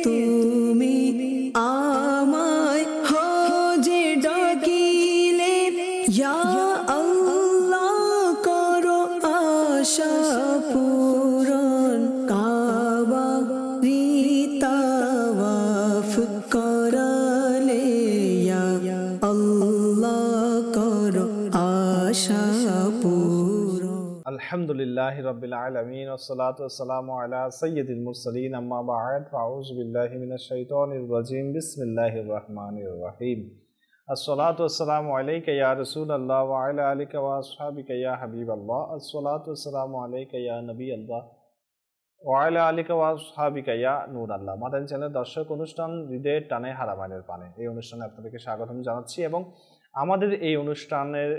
তুমি আমায় হজে ডাকিলে ইয়া আল্লাহ করো আশা পূরণ কাবা রিতাওয়াফ করালে ইয়া আল্লাহ করো আশা পূরণ। আলহামদুলিল্লাহি রাব্বিল আলামিন ওয়াসসালাতু ওয়াসসালামু আলা সাইয়্যিদিল মুরসালিন আম্মা বা'দ ফাউযু বিল্লাহি মিনাশ শাইতানির রাজীম বিসমিল্লাহির রহমানির রহিম। আসসালাতু ওয়াসসালামু আলাইকা ইয়া রাসূলুল্লাহ ওয়া আলা আলিকা ওয়া আসহাবিকা ইয়া হাবিবাল্লাহ। আসসালাতু ওয়াসসালামু আলাইকা ইয়া নবিয়াল্লাহ ওয়া আলা আলিকা ওয়া আসহাবিকা ইয়া নূরাল্লাহ। মাদানী চ্যানেলের দর্শক, অনুষ্ঠান হৃদয়ের টানে হারামাইনের পানে, এই অনুষ্ঠানে আপনাদেরকে স্বাগতম জানাচ্ছি এবং আমাদের এই অনুষ্ঠানের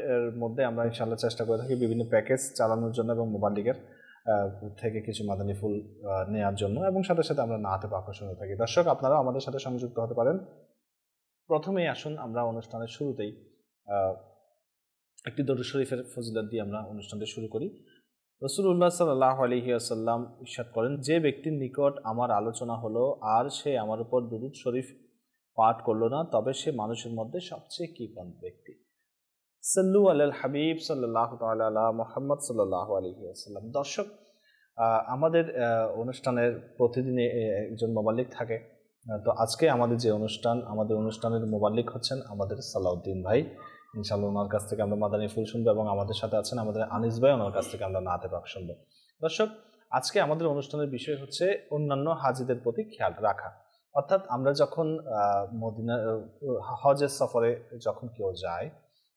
মধ্যে আমরা ইনশাআল্লাহ চেষ্টা করে থাকি বিভিন্ন প্যাকেজ চালানোর জন্য এবং মোবাইল লিগের থেকে কিছু মাদানী ফুল নেওয়ার জন্য, এবং সাথে সাথে আমরা নাতে আকর্ষণ হয়ে থাকি। দর্শক, আপনারা আমাদের সাথে সংযুক্ত হতে পারেন। প্রথমেই আসুন আমরা অনুষ্ঠানের শুরুতেই একটি দরুদ শরীফের ফজিলত দিয়ে আমরা অনুষ্ঠানটি শুরু করি। রাসূলুল্লাহ সাল্লাল্লাহু আলাইহি ওয়াসাল্লাম ইরশাদ করেন, যে ব্যক্তির নিকট আমার আলোচনা হলো আর সে আমার উপর দরুদ শরীফ পাঠ করলো না, তবে সে মানুষের মধ্যে সবচেয়ে কৃপণ ব্যক্তি। সাল্লু আলাল হাবিব সাল্লাল্লাহু তাআলা আলা মুহাম্মদ সাল্লাল্লাহু আলাইহি ওয়াসাল্লাম। দর্শক, আমাদের অনুষ্ঠানের প্রতিদিনে একজন মোবাল্লিগ থাকে। তো আজকে আমাদের যে অনুষ্ঠান, আমাদের অনুষ্ঠানের মোবাল্লিগ হচ্ছেন আমাদের সালাউদ্দিন ভাই। ইনশাআল্লাহ ওনার কাছ থেকে আমরা মাদানী ফুল শুনবো এবং আমাদের সাথে আছেন আমাদের আনিস ভাই, ওনার কাছ থেকে আমরা নাতে পাক শুনবো। দর্শক, আজকে আমাদের অনুষ্ঠানের বিষয় হচ্ছে অন্যান্য হাজিদের প্রতি খেয়াল রাখা। অর্থাৎ আমরা যখন মদিনা হজের সফরে যখন কেউ যায়,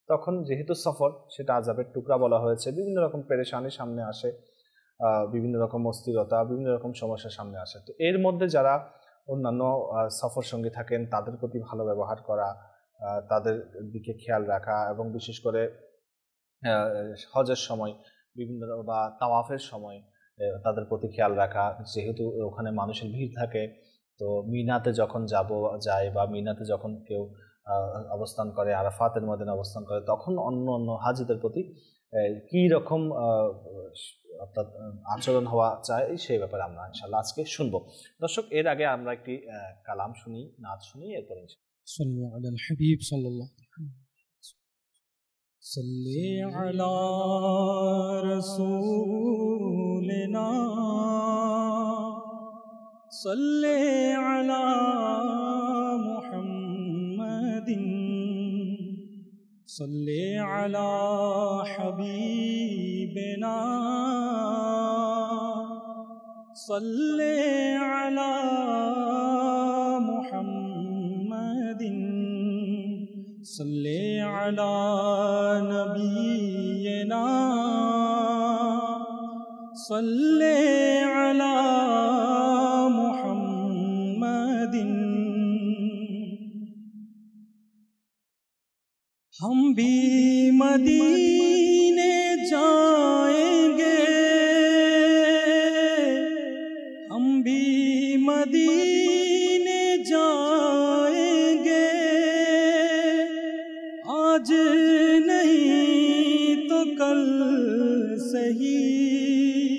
তখন যেহেতু সফর সেটা আযাবের টুকরা বলা হয়েছে, বিভিন্ন রকম পেরেশানি সামনে আসে, বিভিন্ন রকম অস্থিরতা, বিভিন্ন রকম সমস্যার সামনে আসে। তো এর মধ্যে যারা অন্যান্য সফর সঙ্গী থাকেন তাদের প্রতি ভালো ব্যবহার করা, তাদের দিকে খেয়াল রাখা, এবং বিশেষ করে হজের সময় বিভিন্ন বা তাওয়াফের সময় তাদের প্রতি খেয়াল রাখা। যেহেতু ওখানে মানুষের ভিড় থাকে, তো মিনাতে যখন যায় বা মিনাতে যখন কেউ অবস্থান করে, আরাফাতের মধ্যে অবস্থান করে, তখন অন্য অন্য হাজিদের প্রতি কী রকম অর্থাৎ আচরণ হওয়া চায় সেই ব্যাপারে আমরা ইনশাআল্লাহ আজকে শুনবো। দর্শক, এর আগে আমরা একটি কালাম শুনি, নাচ শুনি, এরপরে صلوا على الحبيب صلى الله عليه وسلم. صلي على رسولنا صلي على محمد صلي على حبيبنا صلي على محمد صلي على نبينا صلي على محمد. ہم بھی مدینے جائیں گے، ہم بھی مدینے جائیں گے، آج نہیں تو کل صحیح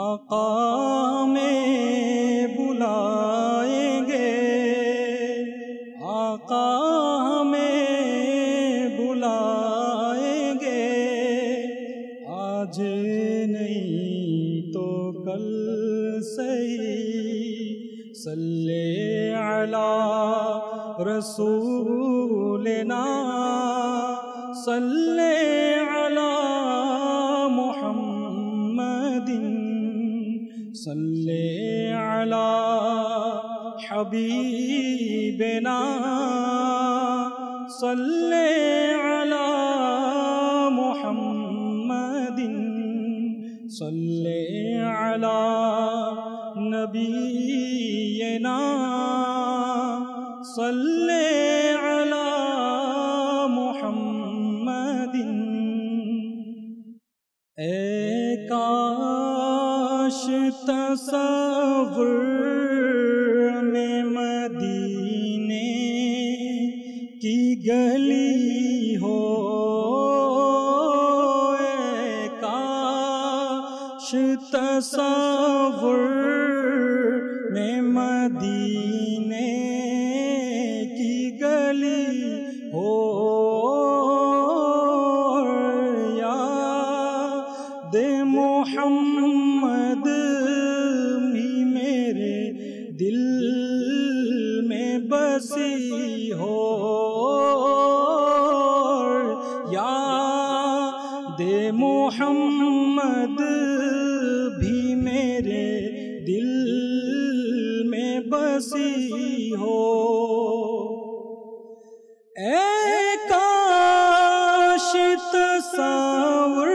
آقا ہمیں بلائیں گے، آقا ہمیں بلائیں گے، آج نہیں تو کل صحیح. صلی علی رسولنا صلی علی محمد صلی علی حبیبنا صلی علی محمد صلی علی نبینا صلی علی محمد. اے کاش تصور میں مدینے کی گلی ہو، اے کاش تصور میں مدینے مدینے کی گلی ہو یاد محمد بھی میرے دل میں بسی ہو یاد محمد بھی میرے دل میں بسی ہو اے کاش تصور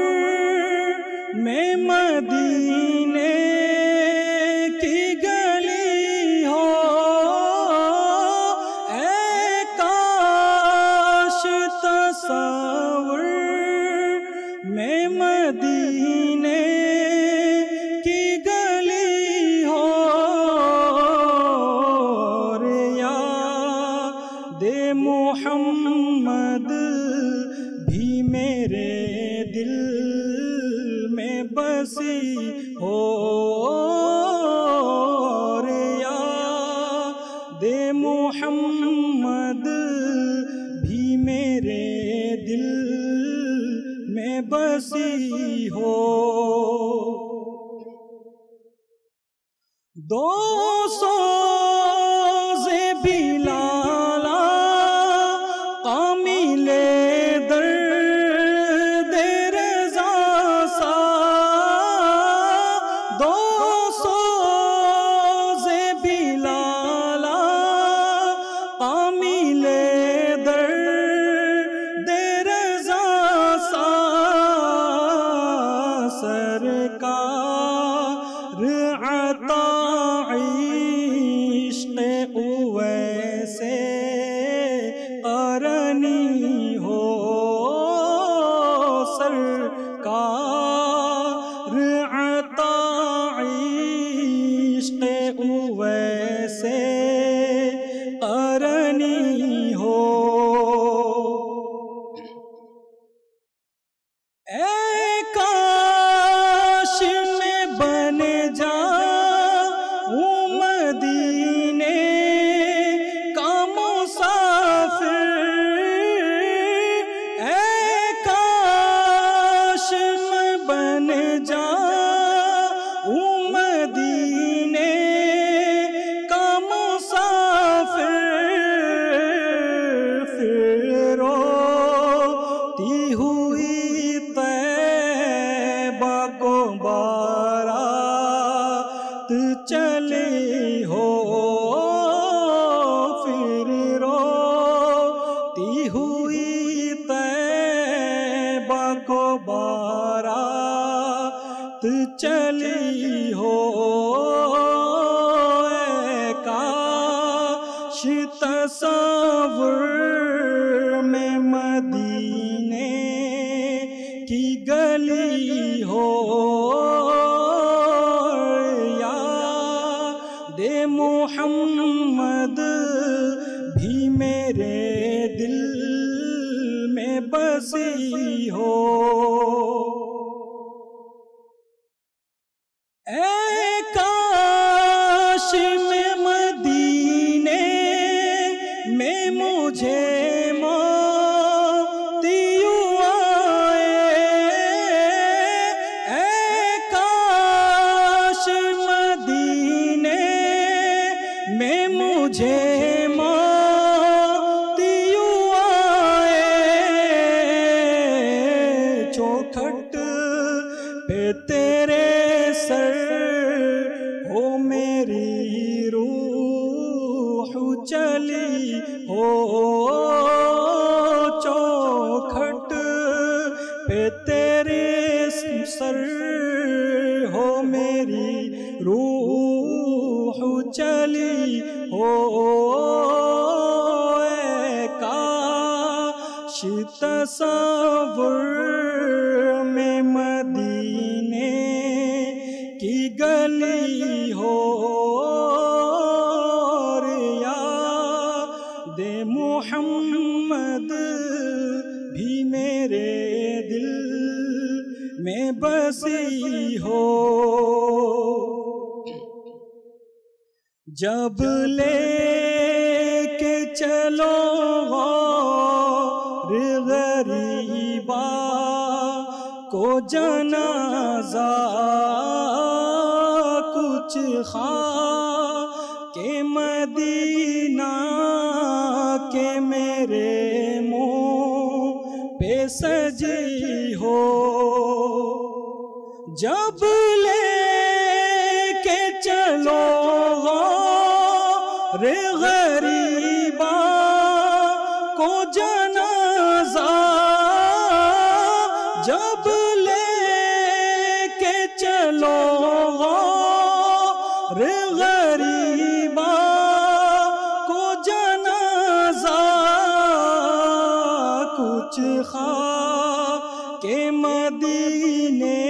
میں مدینے کی گلی ہو اے کاش تصور میں مدینے کی گلی ہو یاد محمد بھی میرے دل میں بسی ہو یاد محمد بھی میرے دل میں بسی ہو دو سوز بلالا کامل درد رضا سا دو سوز بلالا کامل درد رضا سا سرکار عطا عشق اویسے قرنی ہو سرکار عطا عشق اویسے قرنی ہو اے کاش میں بن جاؤں مدینے کا مسافر اے کاش میں بن جاؤں مدینے کا مسافر پھر روتی ہوئی طیبہ کو بارات چلی ہو پھر روتی ہوئی طیبہ کو بارات چلی ہو اے کاش تصور میں مدینے کی گلی ہو یاد محمد بھی میرے دل میں بسی ہو اے کاش میں مدینے میں مجھے مجھے موتیوں آئے چوکھٹ پہ تیرے سر ہو میری روح چلی ہو چوکھٹ پہ تیرے سر ہو میری روح چلی ہو اے کاش تصور میں مدینے کی گلی ہو یاد محمد بھی میرے دل میں بسی ہو جب لے کے چلو غار غریبا کو جنازہ کچھ خواہ کہ مدینہ کے میرے منہ پہ سجی ہو، جب لے کے چلو غار غریبا کو جنازہ، جب لے کے چلو غار غریبا کو جنازہ کچھ خواہ کہ مدینے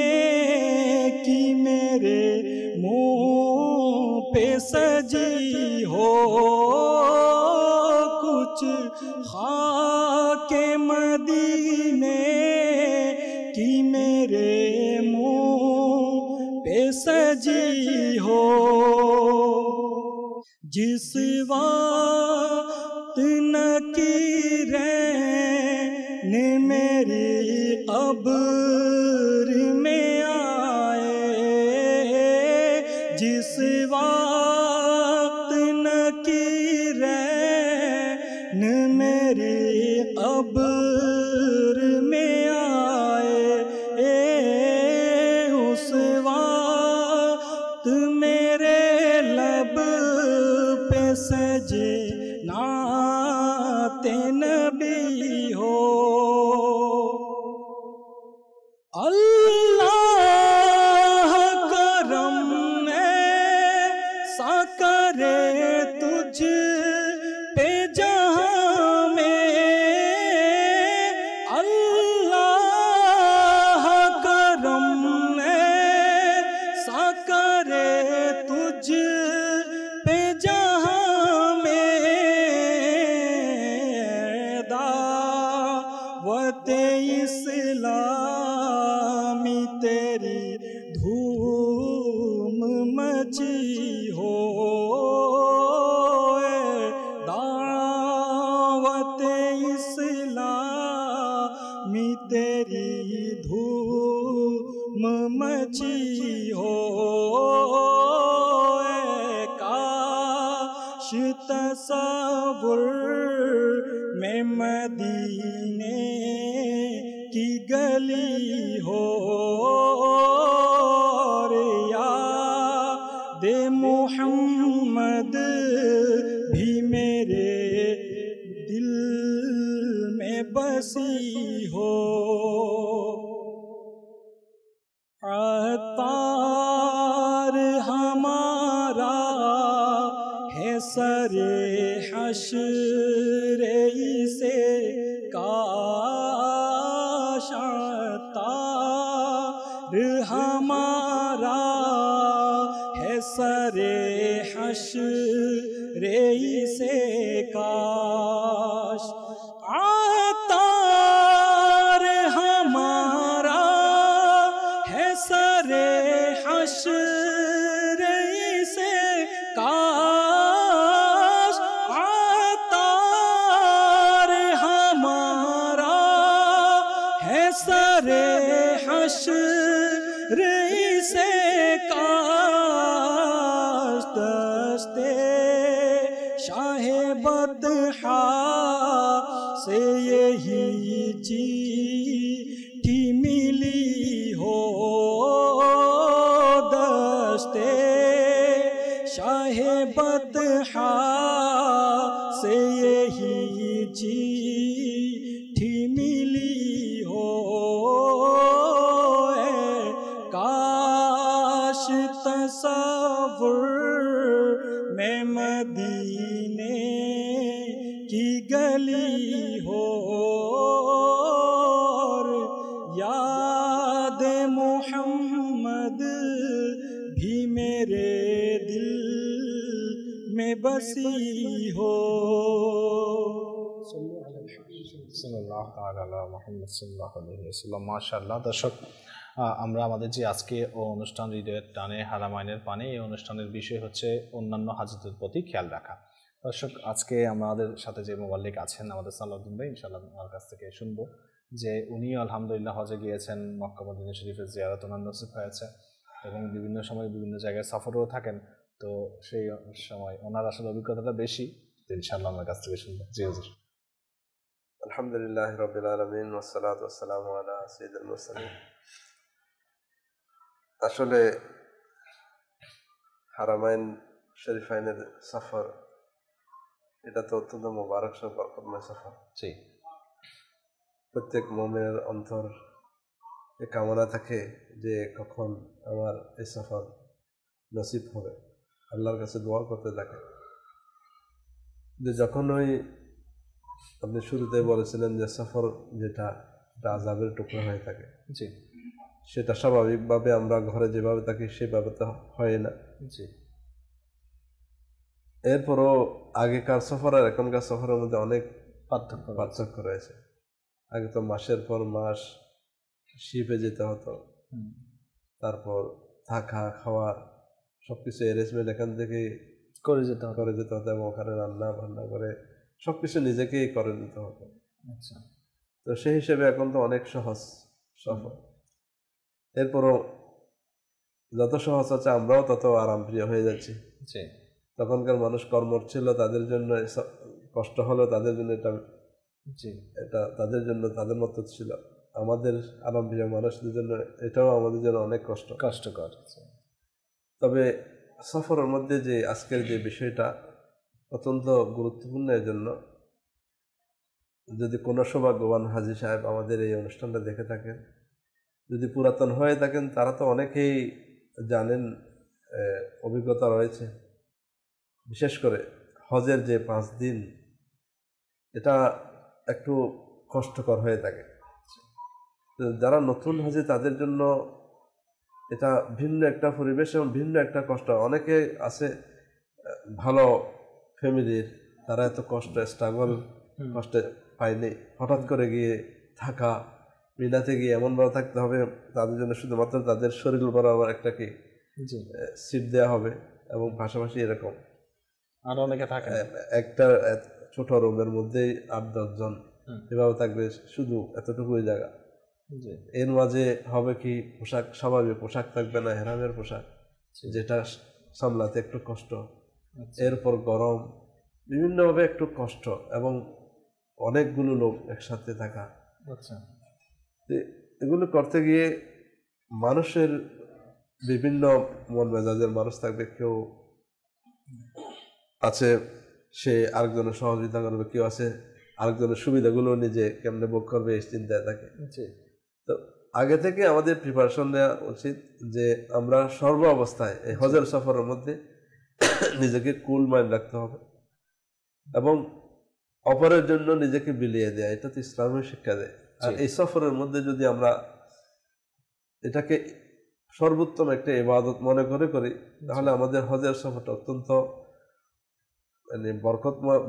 کی میرے منہ پہ سجی ہو، کچھ خواہ کہ مدینے کی میرے منہ پہ سجی ہو، جس وقت نکیرین میری قبر میں آئے، جس وقت نکیرین میری قبر میں آئے، اس وقت میرے لب پہ سجے نعت نبی ہو، اللہ کرم ایسا کرے تجھ پہ جہاں میں، اللہ کرم ایسا کرے تجھ پہ جہاں میں، دعوت اسلامی تیری دھوم مچی ہو، دعوت اسلامی تیری دھوم مچی ہو، کاش تصور میں مدینے کی گلی ہو، اور یاد محمد بھی میرے دل میں بسی ہو، عطار ہمارا ہے سر حشر سے کاش، عطار ہمارا ہے سر حشر سے کاش، عطار ہمارا ہے سر حشر سے کاش، عطار ہمارا ہے سر حشر سے کاش، دشتے شاہ بطحا سے یہی چیٹھی ملی ہو، دشتے شاہ بطحا سے یہی چیٹھی ملی ہو، کاش تصور میں مدینے کی گلی ہو، اور یاد محمد بھی میرے دل میں بسی ہو، صلی اللہ تعالی علی محمد صلی اللہ علیہ وسلم۔ ماشاء اللہ۔ دর্শক আমরা আমাদের যে আজকে অনুষ্ঠান হৃদয়ের টানে হারামাইনের পানে, এই অনুষ্ঠানের বিষয় হচ্ছে অন্যান্য হাজতের প্রতি খেয়াল রাখা। দর্শক, আজকে আমাদের সাথে যে মোবাল্লিক আছেন আমাদের সালাউদ্দিন ভাই, ইনশাআল্লাহ ওনার কাছ থেকে শুনবো যে উনি আলহামদুলিল্লাহ হজে গিয়েছেন, মক্কা মদিনা শরীফের জিয়ারত ওনার নসিব হয়েছে এবং বিভিন্ন সময় বিভিন্ন জায়গায় সফরেও থাকেন। তো সেই সময় ওনার আসলে অভিজ্ঞতাটা বেশি, ইনশাআল্লাহ আমার কাছ থেকে শুনবো। জি হুজুর। আলহামদুলিল্লাহ রাব্বিল আলামিন ওয়াসসালাতু ওয়াসসালামু আলা সাইয়্যিদিল মুরসালিন। আসলে হারামাইন শরীফাইনের সফর এটা তো অত্যন্ত মোবারক বরকতময় সফর। জি। প্রত্যেক মুমিনের অন্তর এ কামনা থাকে যে কখন আমার এই সফর নসিব হবে, আল্লাহর কাছে দোয়া করতে থাকে। যে যখন ওই আপনি শুরুতে বলেছিলেন যে সফর যেটা আযাবের টুকরা হয়ে থাকে, জি, সেটা স্বাভাবিকভাবে আমরা ঘরে যেভাবে থাকি সেভাবে তো হয় না। জি। এরপরও আগেকার সফর আর এখনকার সফরের মধ্যে অনেক পার্থক্য রয়েছে। আগে তো মাসের পর মাস শিপে যেতে হতো, তারপর থাকা খাওয়া সবকিছু অ্যারেঞ্জমেন্ট এখান থেকে করে যেতে হতো এবং ওখানে রান্না বান্না করে সবকিছু নিজেকেই করে নিতে হতো। আচ্ছা। তো সেই হিসেবে এখন তো অনেক সহজ সফর। এরপরও যত সহজ হচ্ছে আমরাও তত আরামপ্রিয় হয়ে যাচ্ছি। তখনকার মানুষ কর্মঠ ছিল, তাদের জন্য কষ্ট হলো, তাদের জন্য এটা তাদের জন্য তাদের মতো ছিল। আমাদের আরামপ্রিয় মানুষদের জন্য এটাও আমাদের জন্য অনেক কষ্টকর। তবে সফরের মধ্যে যে আজকের যে বিষয়টা অত্যন্ত গুরুত্বপূর্ণ, এর জন্য যদি কোনো সৌভাগ্যবান হাজী সাহেব আমাদের এই অনুষ্ঠানটা দেখে থাকেন, যদি পুরাতন হয়ে থাকেন, তারা তো অনেকেই জানেন, অভিজ্ঞতা রয়েছে। বিশেষ করে হজের যে 5 দিন, এটা একটু কষ্টকর হয়ে থাকে। যারা নতুন হাজী তাদের জন্য এটা ভিন্ন একটা পরিবেশ এবং ভিন্ন একটা কষ্ট। অনেকে আছে ভালো ফ্যামিলির, তারা এত কষ্টে পায়নি। হঠাৎ করে গিয়ে থাকা, মিনাতে গিয়ে এমনভাবে থাকতে হবে, তাদের জন্য শুধুমাত্র তাদের শরীর বরাবর একটা সিট দেওয়া হবে এবং পাশাপাশি এরকম আর অনেকে থাকে একটা ছোট রুমের মধ্যেই 8-10 জন এভাবে থাকবে, শুধু এতটুকুই জায়গা। এর মাঝে হবে কি, পোশাক স্বাভাবিক পোশাক থাকবে না, হেরামের পোশাক, যেটা সামলাতে একটু কষ্ট। এরপর গরম, বিভিন্নভাবে একটু কষ্ট এবং অনেকগুলো লোক একসাথে থাকা। এগুলো করতে গিয়ে মানুষের বিভিন্ন মন মেজাজের মানুষ থাকবে। কেউ আছে সে আরেকজনের সহযোগিতা করবে, কেউ আছে আরেকজনের সুবিধাগুলো নিজে কেমনে ভোগ করবে এই চিন্তায় থাকে। তো আগে থেকে আমাদের প্রিপারেশন নেওয়া উচিত যে আমরা সর্ব অবস্থায় এই হজের সফরের মধ্যে নিজেকে কুল মাইন্ড রাখতে হবে এবং অপরের জন্য নিজেকে বিলিয়ে দেয়া, এটা তো ইসলামের শিক্ষা দেয়। আর এই সফরের মধ্যে যদি আমরা এটাকে সর্বোত্তম একটা ইবাদত মনে করি, তাহলে আমাদের হজের সফরটা অত্যন্ত মানে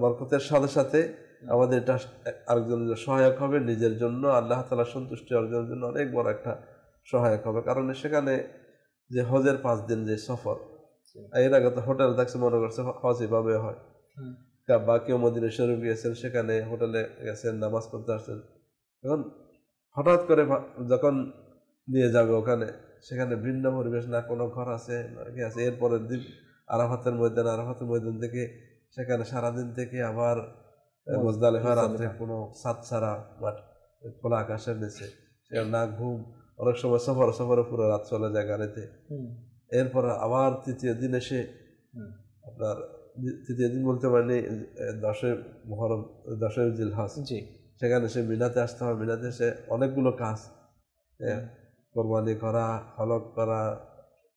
বরকতের সাথে সাথে আমাদের এটা আরেকজনের সহায়ক হবে, নিজের জন্য আল্লাহ তাআলা সন্তুষ্টি অর্জনের জন্য অনেক বড় একটা সহায়ক হবে। কারণ সেখানে যে হজের 5 দিন যে সফর, এর আগে তো হোটেল থাকছে, মনে করছে হজ এভাবে হয়, বা কেউ মদিনা শরীফ গিয়েছেন, সেখানে হোটেলে গেছেন, নামাজ পড়তে আসছেন। এখন হঠাৎ করে যখন নিয়ে যাবে ওখানে, সেখানে ভিন্ন পরিবেশ, না কোনো ঘর আছে না কি আছে। এরপরের দিন আরাফাতের ময়দান থেকে সেখানে সারাদিন থেকে আবার মুজদালিফা রাত্রে কোনো ছাদ ছাড়া মাঠ, খোলা আকাশের নিচে, সেখানে না ঘুম, অনেক সময় সফরে পুরো রাত চলে যায় গাড়িতে। এরপর আবার তৃতীয় দিন এসে আপনার তৃতীয় দিন বলতে মানে 10 মুহররম, 10 জিলহজ, সেখানে সে মিনাতে আসতে হবে। মিনাতে এসে অনেকগুলো কাজ, কোরবানি করা, হলক করা,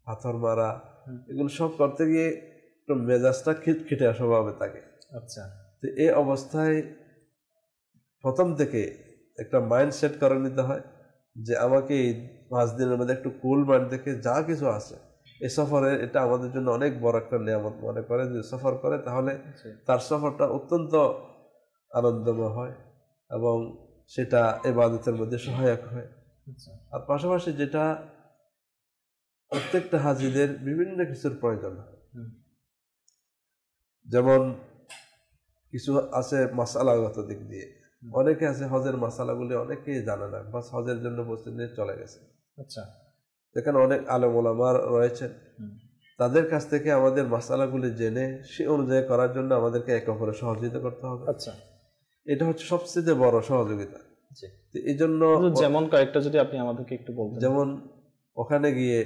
পাথর মারা, এগুলো সব করতে গিয়ে একটু মেজাজটা খিটখিটে স্বভাবে থাকে। আচ্ছা। তো এই অবস্থায় প্রথম থেকে একটা মাইন্ড সেট করে নিতে হয় যে আমাকে এই 5 দিনের মধ্যে একটু কুল মাইন্ড থেকে যা কিছু আছে এই সফরে, এটা আমাদের জন্য অনেক বড় একটা নিয়ামত মনে করে। যদি সফর করে তাহলে তার সফরটা অত্যন্ত আনন্দময় হয় এবং সেটা ইবাদতের মধ্যে সহায়ক হয়। আর পাশাপাশি যেটা প্রত্যেকটা হাজিদের বিভিন্ন কিছুর প্রয়োজন হয়, যেমন কিছু আছে মাসালাগত দিক দিয়ে, অনেকে আছে হজের মাসালাগুলি অনেকেই জানে না, বাস হজের জন্য প্রস্তুতি নিয়ে চলে গেছে। আচ্ছা, যেখানে অনেক আলেম ওলামা রয়েছেন, তাদের কাছ থেকে আমাদের মাসালাগুলি জেনে সে অনুযায়ী করার জন্য আমাদেরকে একে অপরের সহযোগিতা করতে হবে। আচ্ছা, এটা হচ্ছে সবচেয়ে বড় সহযোগিতা। এই জন্য যেমন কয়েকটা যদি আপনি আমাদেরকে একটু বলতেন। যেমন ওখানে গিয়ে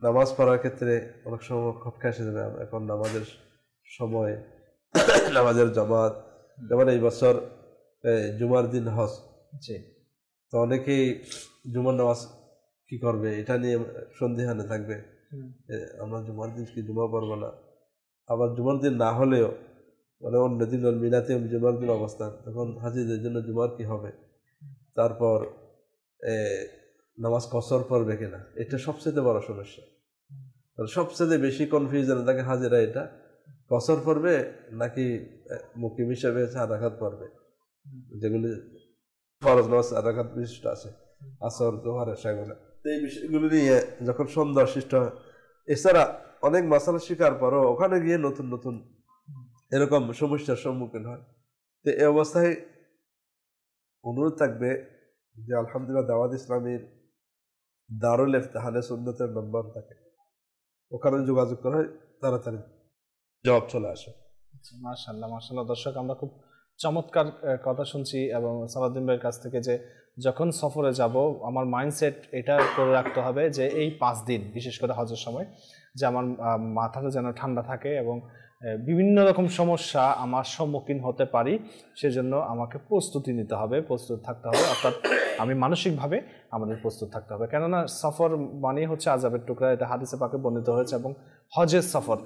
নামাজ পড়ার ক্ষেত্রে অনেক সময় খটকা এসে যাবে। এখন নামাজের সময় নামাজের জামাত, যেমন এই বছর জুমার দিন হজ, তো অনেকেই জুমার নামাজ কি করবে এটা নিয়ে সন্দিহানে থাকবে, আমরা জুমার দিন কি জুমা পড়বো না। আবার জুমার দিন না হলেও মানে অন্য দিন মিলাতে জুমার দিন অবস্থান, তখন হাজিদের জন্য জুমার কি হবে, তারপর নামাজ কসর পড়বে কিনা, এটা সবচেয়ে বড় সমস্যা। সবচেয়ে বেশি কনফিউশন থাকে হাজিরা, এটা কসর পড়বে নাকি মুকিম হিসাবে 4 রাকাত পড়বে, যেগুলি ফরজ নামাজ 4 রাকাত বিশিষ্ট আছে, আসর জোহর এশাগুলো। এই বিষয়গুলো নিয়ে যখন সন্ধ্যা সৃষ্ট হয়, এছাড়া অনেক মাসালা শিকার পরও ওখানে গিয়ে নতুন নতুন এরকম সমস্যার সম্মুখীন হয়। তো এই অবস্থায় অনুরোধ থাকবে যে আলহামদুলিল্লাহ দাওয়াত ইসলামীর দারুল ইফতিহালে সুন্নতের নম্বর থাকে, ওখানে যোগাযোগ করা হয়, তাড়াতাড়ি জবাব চলে আসে। মাশাআল্লাহ, মাশাআল্লাহ। দর্শক, আমরা খুব চমৎকার কথা শুনছি এবং সালাউদ্দিন ভাইয়ের কাছ থেকে যে যখন সফরে যাব আমার মাইন্ডসেট এটা করে রাখতে হবে যে এই 5 দিন, বিশেষ করে হজের সময়, যে আমার মাথাটা যেন ঠান্ডা থাকে এবং বিভিন্ন রকম সমস্যা আমার সম্মুখীন হতে পারি, সেজন্য আমাকে প্রস্তুতি নিতে হবে, প্রস্তুত থাকতে হবে। অর্থাৎ আমি মানসিকভাবে আমাদের প্রস্তুত থাকতে হবে, কেননা সফর মানে হচ্ছে আযাবের টুকরা, এটা হাদিসে পাকে বর্ণিত হয়েছে। এবং হজের সফর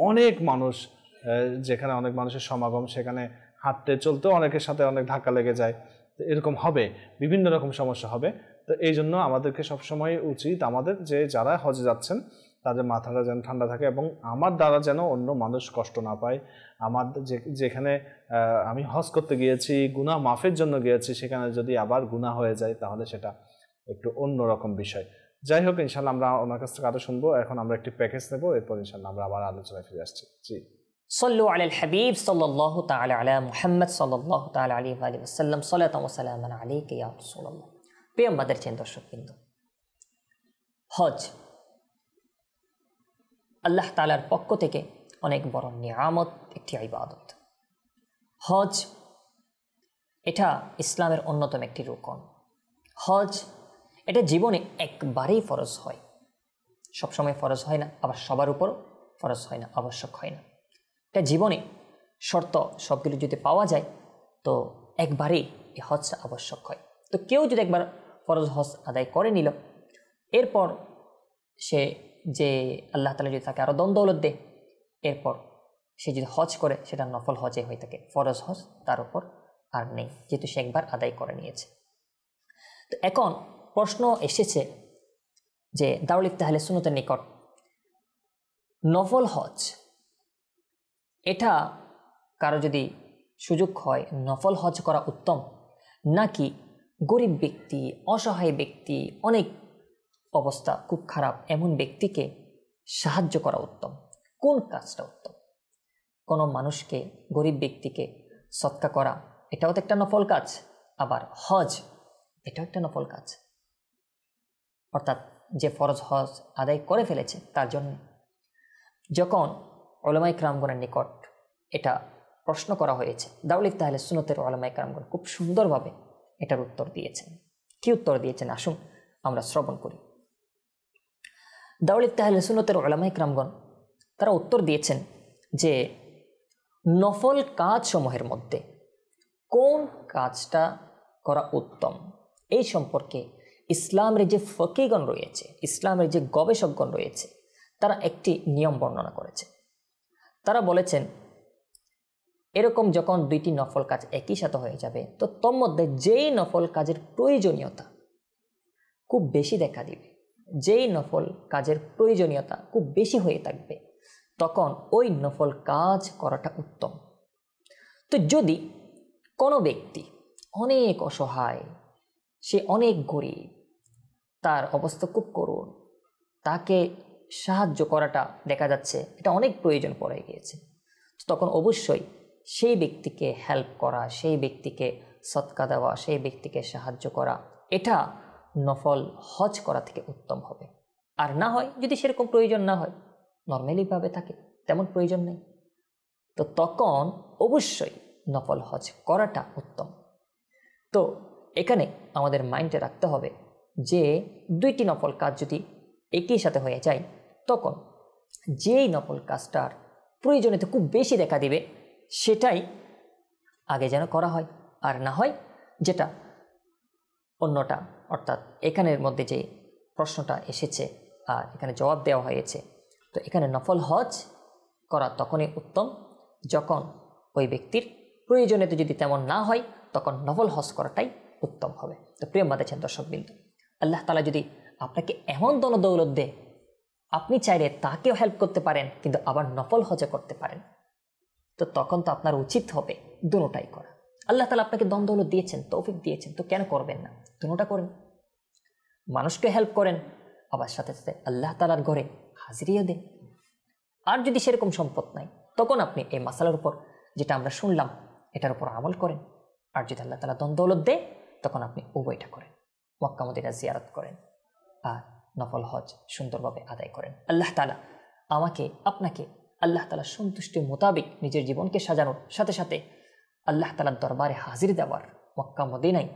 অনেক মানুষ, যেখানে অনেক মানুষের সমাগম, সেখানে হাঁটতে চলতেও অনেকের সাথে অনেক ধাক্কা লেগে যায়, তো এরকম হবে, বিভিন্ন রকম সমস্যা হবে। তো এই জন্য আমাদেরকে সবসময় উচিত আমাদের যে যারা হজে যাচ্ছেন তাদের মাথাটা যেন ঠান্ডা থাকে এবং আমার দ্বারা যেন অন্য মানুষ কষ্ট না পায়। আমার যেখানে আমি হজ করতে গিয়েছি, গুনাহ মাফের জন্য গিয়েছি, সেখানে যদি আবার গুনাহ হয়ে যায় তাহলে সেটা একটু অন্যরকম বিষয়। যাই হোক, ইনশাল্লাহ আমরা ওনার কাছ থেকে আরও শুনবো। এখন আমরা একটি প্যাকেজ নেবো, এরপর ইনশাল্লাহ আমরা আবার আলোচনায় ফিরে আসছি। জি, صلوا على الحبيب صلى الله تعالى على محمد صلى الله تعالى عليه وآله وسلم صلاة وسلاما عليك يا رسول الله। প্রিয় আমাদের দর্শকবৃন্দ, হজ আল্লাহ তাআলার পক্ষ থেকে অনেক বড় নিয়ামত, একটি ইবাদত। হজ এটা ইসলামের অন্যতম একটি রুকন। হজ এটা জীবনে একবারেই ফরজ হয়, সবসময় ফরজ হয় না, আবার সবার উপর ফরজ হয় না, আবশ্যক হয় না। এটা জীবনে শর্ত সবগুলো যদি পাওয়া যায় তো একবারেই এই হজ আবশ্যক হয়। তো কেউ যদি একবার ফরজ হজ আদায় করে নিল, এরপর সে যে আল্লাহ তাআলা যদি তাকে আরও দৌলত দেয়, এরপর সে যদি হজ করে সেটা নফল হজে হয়ে থাকে, ফরজ হজ তার উপর আর নেই, যেহেতু সে একবার আদায় করে নিয়েছে। তো এখন প্রশ্ন এসেছে যে দারুল ইফতিহালে সুন্নতের নিকট নফল হজ, এটা কারো যদি সুযোগ হয় নফল হজ করা উত্তম, নাকি গরিব ব্যক্তি, অসহায় ব্যক্তি, অনেক অবস্থা খুব খারাপ এমন ব্যক্তিকে সাহায্য করা উত্তম? কোন কাজটা উত্তম? কোনো মানুষকে, গরিব ব্যক্তিকে সৎকা করা, এটাও তো একটা নফল কাজ, আবার হজ এটাও একটা নফল কাজ। অর্থাৎ যে ফরজ হজ আদায় করে ফেলেছে তার জন্য যখন উলামায়ে কেরামগণের নিকট এটা প্রশ্ন করা হয়েছে, দারুল ইফতিহালে সুন্নতের উলামায়ে কেরামগণ খুব সুন্দরভাবে এটার উত্তর দিয়েছেন। কি উত্তর দিয়েছেন আসুন আমরা শ্রবণ করি। দারুল ইফতিহালে সুন্নতের উলামায়ে কেরামগণ তারা উত্তর দিয়েছেন যে নফল কাজসমূহের মধ্যে কোন কাজটা করা উত্তম, এই সম্পর্কে ইসলামের যে ফকিগণ রয়েছে, ইসলামের যে গবেষকগণ রয়েছে, তারা একটি নিয়ম বর্ণনা করেছে। তারা বলেছেন এরকম যখন দুইটি নফল কাজ একই সাথে হয়ে যাবে, তো তোর মধ্যে যেই নফল কাজের প্রয়োজনীয়তা খুব বেশি দেখা দিবে, যেই নফল কাজের প্রয়োজনীয়তা খুব বেশি হয়ে থাকবে, তখন ওই নফল কাজ করাটা উত্তম। তো যদি কোনো ব্যক্তি অনেক অসহায়, সে অনেক গরিব, তার অবস্থা খুব করুণ, তাকে সাহায্য করাটা দেখা যাচ্ছে এটা অনেক প্রয়োজন পড়ে গিয়েছে, তখন অবশ্যই সেই ব্যক্তিকে হেল্প করা, সেই ব্যক্তিকে সৎকা দেওয়া, সেই ব্যক্তিকে সাহায্য করা, এটা নফল হজ করা থেকে উত্তম হবে। আর না হয় যদি সেরকম প্রয়োজন না হয়, নর্মালিভাবে থাকে, তেমন প্রয়োজন নেই, তো তখন অবশ্যই নফল হজ করাটা উত্তম। তো এখানে আমাদের মাইন্ডে রাখতে হবে যে দুইটি নফল কাজ যদি একই সাথে হয়ে যায়, তখন যেই নফল কাজটার প্রয়োজনীয়তা খুব বেশি দেখা দিবে সেটাই আগে যেন করা হয়, আর না হয় যেটা অন্যটা, অর্থাৎ এখানের মধ্যে যে প্রশ্নটা এসেছে আর এখানে জবাব দেওয়া হয়েছে, তো এখানে নফল হজ করা তখনই উত্তম যখন ওই ব্যক্তির প্রয়োজনীয়তা যদি তেমন না হয়, তখন নফল হজ করাটাই উত্তম হবে। তো প্রিয় মাদেছেন দর্শকবৃন্দ, আল্লাহ তাআলা যদি আপনাকে এমন দৌলত দেয়, আপনি চাইলে তাকেও হেল্প করতে পারেন, কিন্তু আবার নফল হজে করতে পারেন, তো তখন তো আপনার উচিত হবে দুটোটাই করা। আল্লাহ তাআলা আপনাকে দৌলত দিয়েছেন, তৌফিক দিয়েছেন, তো কেন করবেন না? দুটোটা করেন, মানুষকে হেল্প করেন, আবার সাথে সাথে আল্লাহ তাআলার ঘরে হাজিরিও দেন। আর যদি সেরকম সম্পদ নাই, তখন আপনি এই মাসালার উপর যেটা আমরা শুনলাম এটার উপর আমল করেন। আর যদি আল্লাহ তাআলা দৌলত দেয়, তখন আপনি উভয়টা করেন, মক্কা মদিনা জিয়ারত করেন আর নফল হজ সুন্দরভাবে আদায় করেন। আল্লাহ তাআলা আমাকে আপনাকে আল্লাহ তাআলার সন্তুষ্টির মোতাবেক নিজের জীবনকে সাজানোর সাথে সাথে আল্লাহ তাআলার দরবারে হাজির দেওয়ার, মক্কা মদিনায়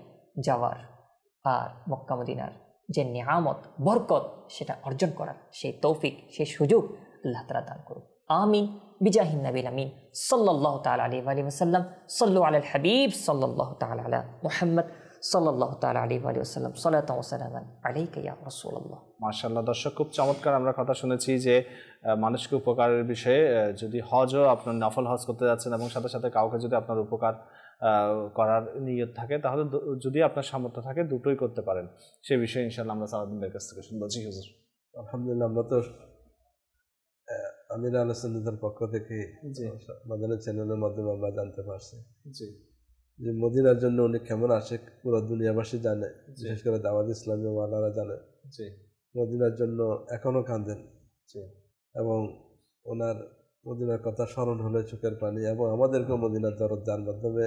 যাওয়ার আর মক্কা মদিনার যে নিয়ামত বরকত সেটা অর্জন করার সেই তৌফিক, সেই সুযোগ আল্লাহ তাআলা দান করুন। আমিন বিজাহিন নবীল আমিন সাল্লাল্লাহু তাআলা আলাইহি ওয়া সাল্লাম। সাল্লু আলাল হাবিব সাল্লাল্লাহু তাআলা আলা মুহাম্মদ সাল্লাল্লাহু তাআলা আলাইহি ওয়া সাল্লাম। সালাতু ওয়া সালামান আলাইকা ইয়া রাসূলুল্লাহ। মাশাআল্লাহ দর্শক, খুব চমৎকার আমরা কথা শুনেছি যে মানুষকে উপকারের বিষয়ে, যদি হজও আপনার নফল হজ করতে যাচ্ছেন এবং সাথে সাথে কাউকে যদি আপনার উপকার করার নিয়ত থাকে, তাহলে যদি আপনার সামর্থ্য থাকে দুটোই করতে পারেন। সেই বিষয়ে ইনশাআল্লাহ আমরা সালাউদ্দিন ভাইয়ের কাছ থেকে শুনবো। জি হুজুর। আলহামদুলিল্লাহ, আমরা তো আমির আহলে সুন্নাতের পক্ষ থেকে মাদানী চ্যানেলের মাধ্যমে আমরা জানতে পারছি যে মদিনার জন্য উনি কেমন আসে পুরো দুনিয়াবাসী জানে, বিশেষ করে দাওয়াত ইসলামী ওয়ালারা জানে। মদিনার জন্য এখনো কাঁদেন এবং ওনার মদিনার কথা স্মরণ হলে চোখের পানি, এবং আমাদেরকেও মদিনার দরদ যার মাধ্যমে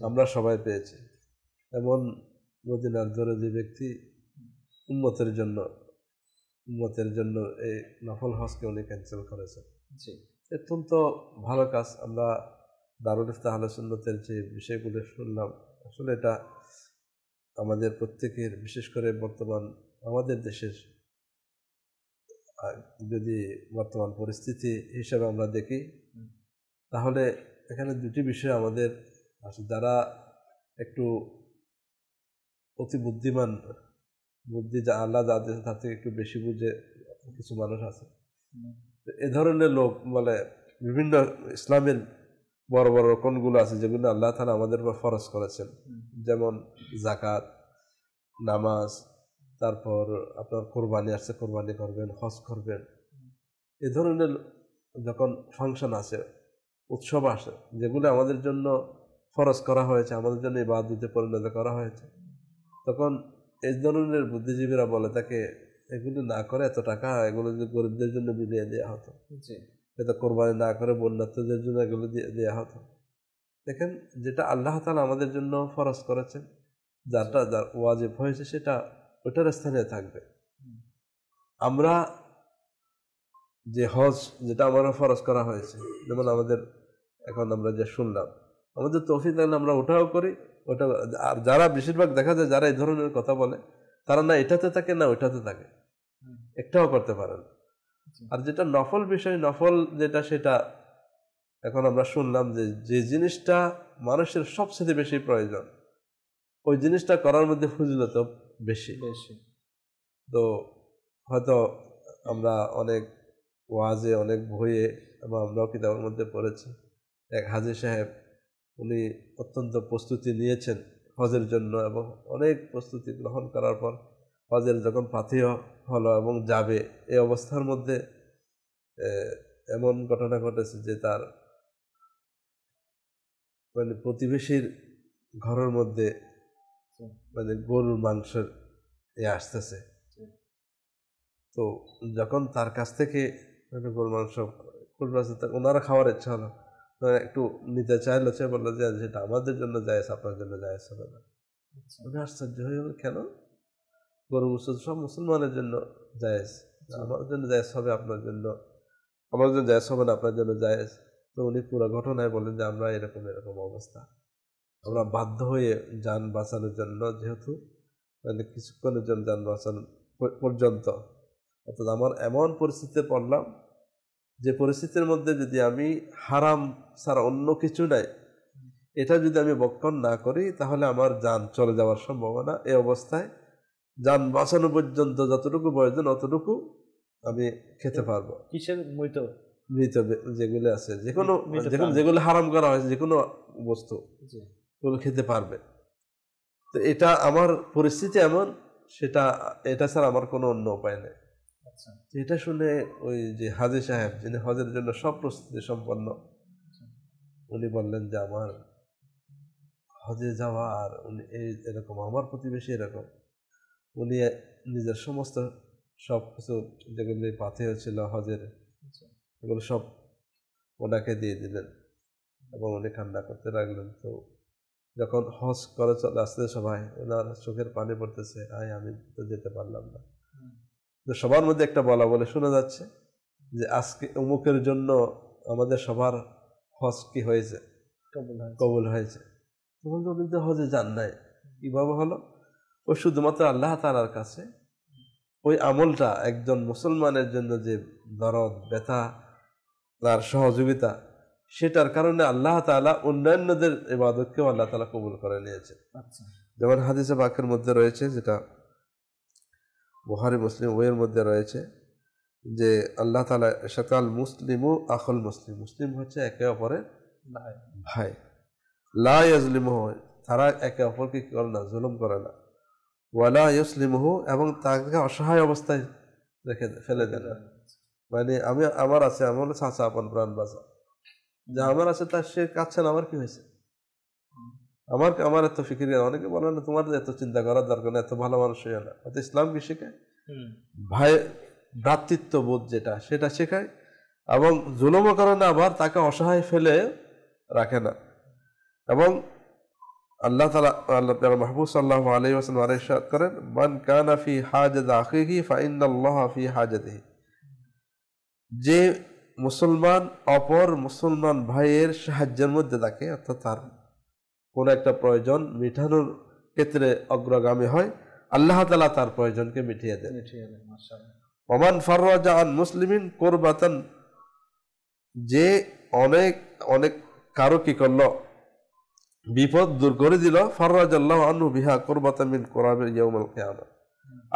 আমরা সবাই পেয়েছি। এমন মদিনার দরদি ব্যক্তি উম্মতের জন্য এই নফল হজকে উনি ক্যান্সেল করেছেন। অত্যন্ত ভালো কাজ। আমরা দারুল ইফতাহ আহলে সুন্নাতের যে বিষয়গুলো শুনলাম, আসলে এটা আমাদের প্রত্যেকের, বিশেষ করে বর্তমান আমাদের দেশের যদি বর্তমান পরিস্থিতি হিসাবে আমরা দেখি, তাহলে এখানে দুটি বিষয় আমাদের, যারা একটু অতি বুদ্ধিমান, বুদ্ধি যা আল্লাহ যাদের তার থেকে একটু বেশি বুঝে কিছু মানুষ আছে, এ ধরনের লোক বলে বিভিন্ন ইসলামের বড় বড় রকমগুলো আছে যেগুলো আল্লাহ তাআলা আমাদের উপর ফরজ করেছেন, যেমন যাকাত, নামাজ, তারপর আপনার কোরবানি আসছে, কোরবানি করবেন, হজ করবেন। এ ধরনের যখন ফাংশন আছে, উৎসব আসে, যেগুলো আমাদের জন্য ফরজ করা হয়েছে, আমাদের জন্য ইবাদতে পরিণত করা হয়েছে, তখন এই ধরনের বুদ্ধিজীবীরা বলে তাকে এগুলো না করে এত টাকা এগুলো যদি গরিবদের জন্য বিলিয়ে দেওয়া হতো, এটা কোরবানি না করে বন্যার্থদের জন্য এগুলো দেওয়া হতো। দেখেন, যেটা আল্লাহ তাআলা আমাদের জন্য ফরজ করেছেন, যার ওয়াজিব হয়েছে, সেটা ওটার স্থানে থাকবে। আমরা যে হজ, যেটা আমরা ফরজ করা হয়েছে, যেমন আমাদের এখন আমরা যে শুনলাম, আমাদের তৌফিক থাকলে আমরা ওটাও করি, ওটা। আর যারা বেশিরভাগ দেখা যায় যারা এই ধরনের কথা বলে, তারা না এটাতে থাকে না ওইটাতে থাকে, একটাও করতে পারে না। আর যেটা নফল বিষয়, নফল যেটা, সেটা এখন আমরা শুনলাম যে জিনিসটা মানুষের সবচেয়ে বেশি প্রয়োজন, ওই জিনিসটা করার মধ্যে ফজিলত বেশি। তো হয়তো আমরা অনেক ওয়াজে, অনেক বইয়ে এবং আমরাও কিতাবের মধ্যে পড়েছি, এক হাজী সাহেব, উনি অত্যন্ত প্রস্তুতি নিয়েছেন হজের জন্য, এবং অনেক প্রস্তুতি গ্রহণ করার পর হজের যখন পাথেয় হলো এবং যাবে, এই অবস্থার মধ্যে এমন ঘটনা ঘটেছে যে তার প্রতিবেশীর ঘরের মধ্যে মানে গরুর মাংসের আসতেছে। তো যখন তার কাছ থেকে গরুর মাংস ওনারা খাওয়ার ইচ্ছা হলো, একটু নিতে চাইলো, সে বললো যে যেটা আমাদের জন্য জায়েজ আপনার জন্য জায়েজ হবে না। উনি আশ্চর্য হয়ে গেল, কেন? গরু গোশত সব মুসলমানের জন্য জায়েজ, আমার জন্য জায়েজ হবে, আপনার জন্য আমার জন্য জায়েজ হবে না, আপনার জন্য জায়েজ। তো উনি পুরো ঘটনায় বলেন যে আমরা এরকম এরকম অবস্থা, আমরা বাধ্য হয়ে যান বাঁচানোর জন্য, যেহেতু মানে কিছুক্ষণের জন্য যান বাঁচানো পর্যন্ত, অর্থাৎ আমার এমন পরিস্থিতিতে পড়লাম যে পরিস্থিতির মধ্যে যদি আমি হারাম ছাড়া অন্য কিছু নাই এটা যদি আমি বক্ষণ না করি তাহলে আমার যান চলে যাওয়ার সম্ভাবনা। এই অবস্থায় যান বাঁচানো পর্যন্ত যতটুকু প্রয়োজন অতটুকু আমি খেতে পারবো। কিসের মৃত মৃত যেগুলো আছে, যেগুলো হারাম করা হয়েছে, যে কোনো বস্তু ওগুলো খেতে পারবে। তো এটা আমার পরিস্থিতি এমন, এটা ছাড়া আমার কোনো অন্য উপায় নেই। এটা শুনে ওই যে হাজী সাহেব, যিনি হজের জন্য সব প্রস্তুতি সম্পন্ন, উনি বললেন যে আমার হজে যাওয়া আর উনি এরকম, আমার প্রতিবেশী এরকম। উনি নিজের সমস্ত সব কিছু যেগুলি পাথেয় ছিল হজের, এগুলো সব ওনাকে দিয়ে দিলেন এবং উনি কান্না করতে লাগলেন। তো যখন হজ করে চলে আসতে সবাই, ওনার চোখের পানি পড়তেছে, আমি তো যেতে পারলাম না। তো সবার মধ্যে একটা বলা বলে শোনা যাচ্ছে যে আজকে অমুকের জন্য আমাদের সবার হজ কি হয়েছে, কবুল হয়েছে। উনি তো হজে যান নাই, কিভাবে হলো? ওই শুধুমাত্র আল্লাহ তাআলার কাছে ওই আমলটা, একজন মুসলমানের জন্য যে দরদ ব্যথা, তার সহযোগিতা, সেটার কারণে আল্লাহ তাআলা অন্যান্যদের ইবাদতকেও আল্লাহ তাআলা কবুল করে নিয়েছে। যেমন হাদিসে পাকের মধ্যে রয়েছে, যেটা বুখারী মুসলিম উভয়ের মধ্যে রয়েছে, যে আল্লাহ তাআলা শাকাল মুসলিমু আখুল মুসলিম, মুসলিম হচ্ছে একে অপরের ভাই। লা ইয়াজলিমুহু, তারা একে অপরকে কি করে না, জুলুম করে না। ওয়ালা ইউসলিমুহু, এবং তাকে অসহায় অবস্থায় রেখে ফেলে দেয় না। মানে আমার আছে, আমি হলো চাচা, আপন প্রাণ বাঁচা, যে আমার আছে তার সে কাছে না, আমার কি হয়েছে, আমার এত ফিকির। অনেকে বলে না তোমার এত চিন্তা করার দরকার না, এত ভালো মানুষ হয়ে না। অর্থাৎ ইসলাম কি শেখায়? ভাই ভ্রাতৃত্ব বোধ যেটা, সেটা শেখায়। এবং জুলুমও করে না, আবার তাকে অসহায় ফেলে রাখে না। এবং আল্লাহ তাআলা, আল্লাহ মাহবুব সাল্লাল্লাহু আলাইহি ওয়াসাল্লাম ইরশাদ করেন, মান কানা ফি হাজাতি আখিহি ফাইন্নাল্লাহা ফি হাজাতিহি, যে মুসলমান অপর মুসলমান ভাইয়ের সাহায্যের মধ্যে থাকে, অর্থাৎ তার কোন একটা প্রয়োজন মিটানোর ক্ষেত্রে অগ্রগামী হয়, আল্লাহ তাআলা তার প্রয়োজনকে মিটিয়ে দেন। ওমান ফাররাজা আন মুসলিমিন কুরবাতান, যে অনেক অনেক কারো কি করলো, বিপদ দূর করে দিল, ফাররাজাল্লাহু আনহু বিহা কুরবাতান মিন কুরাবিল ইয়াউমিল কিয়ামা,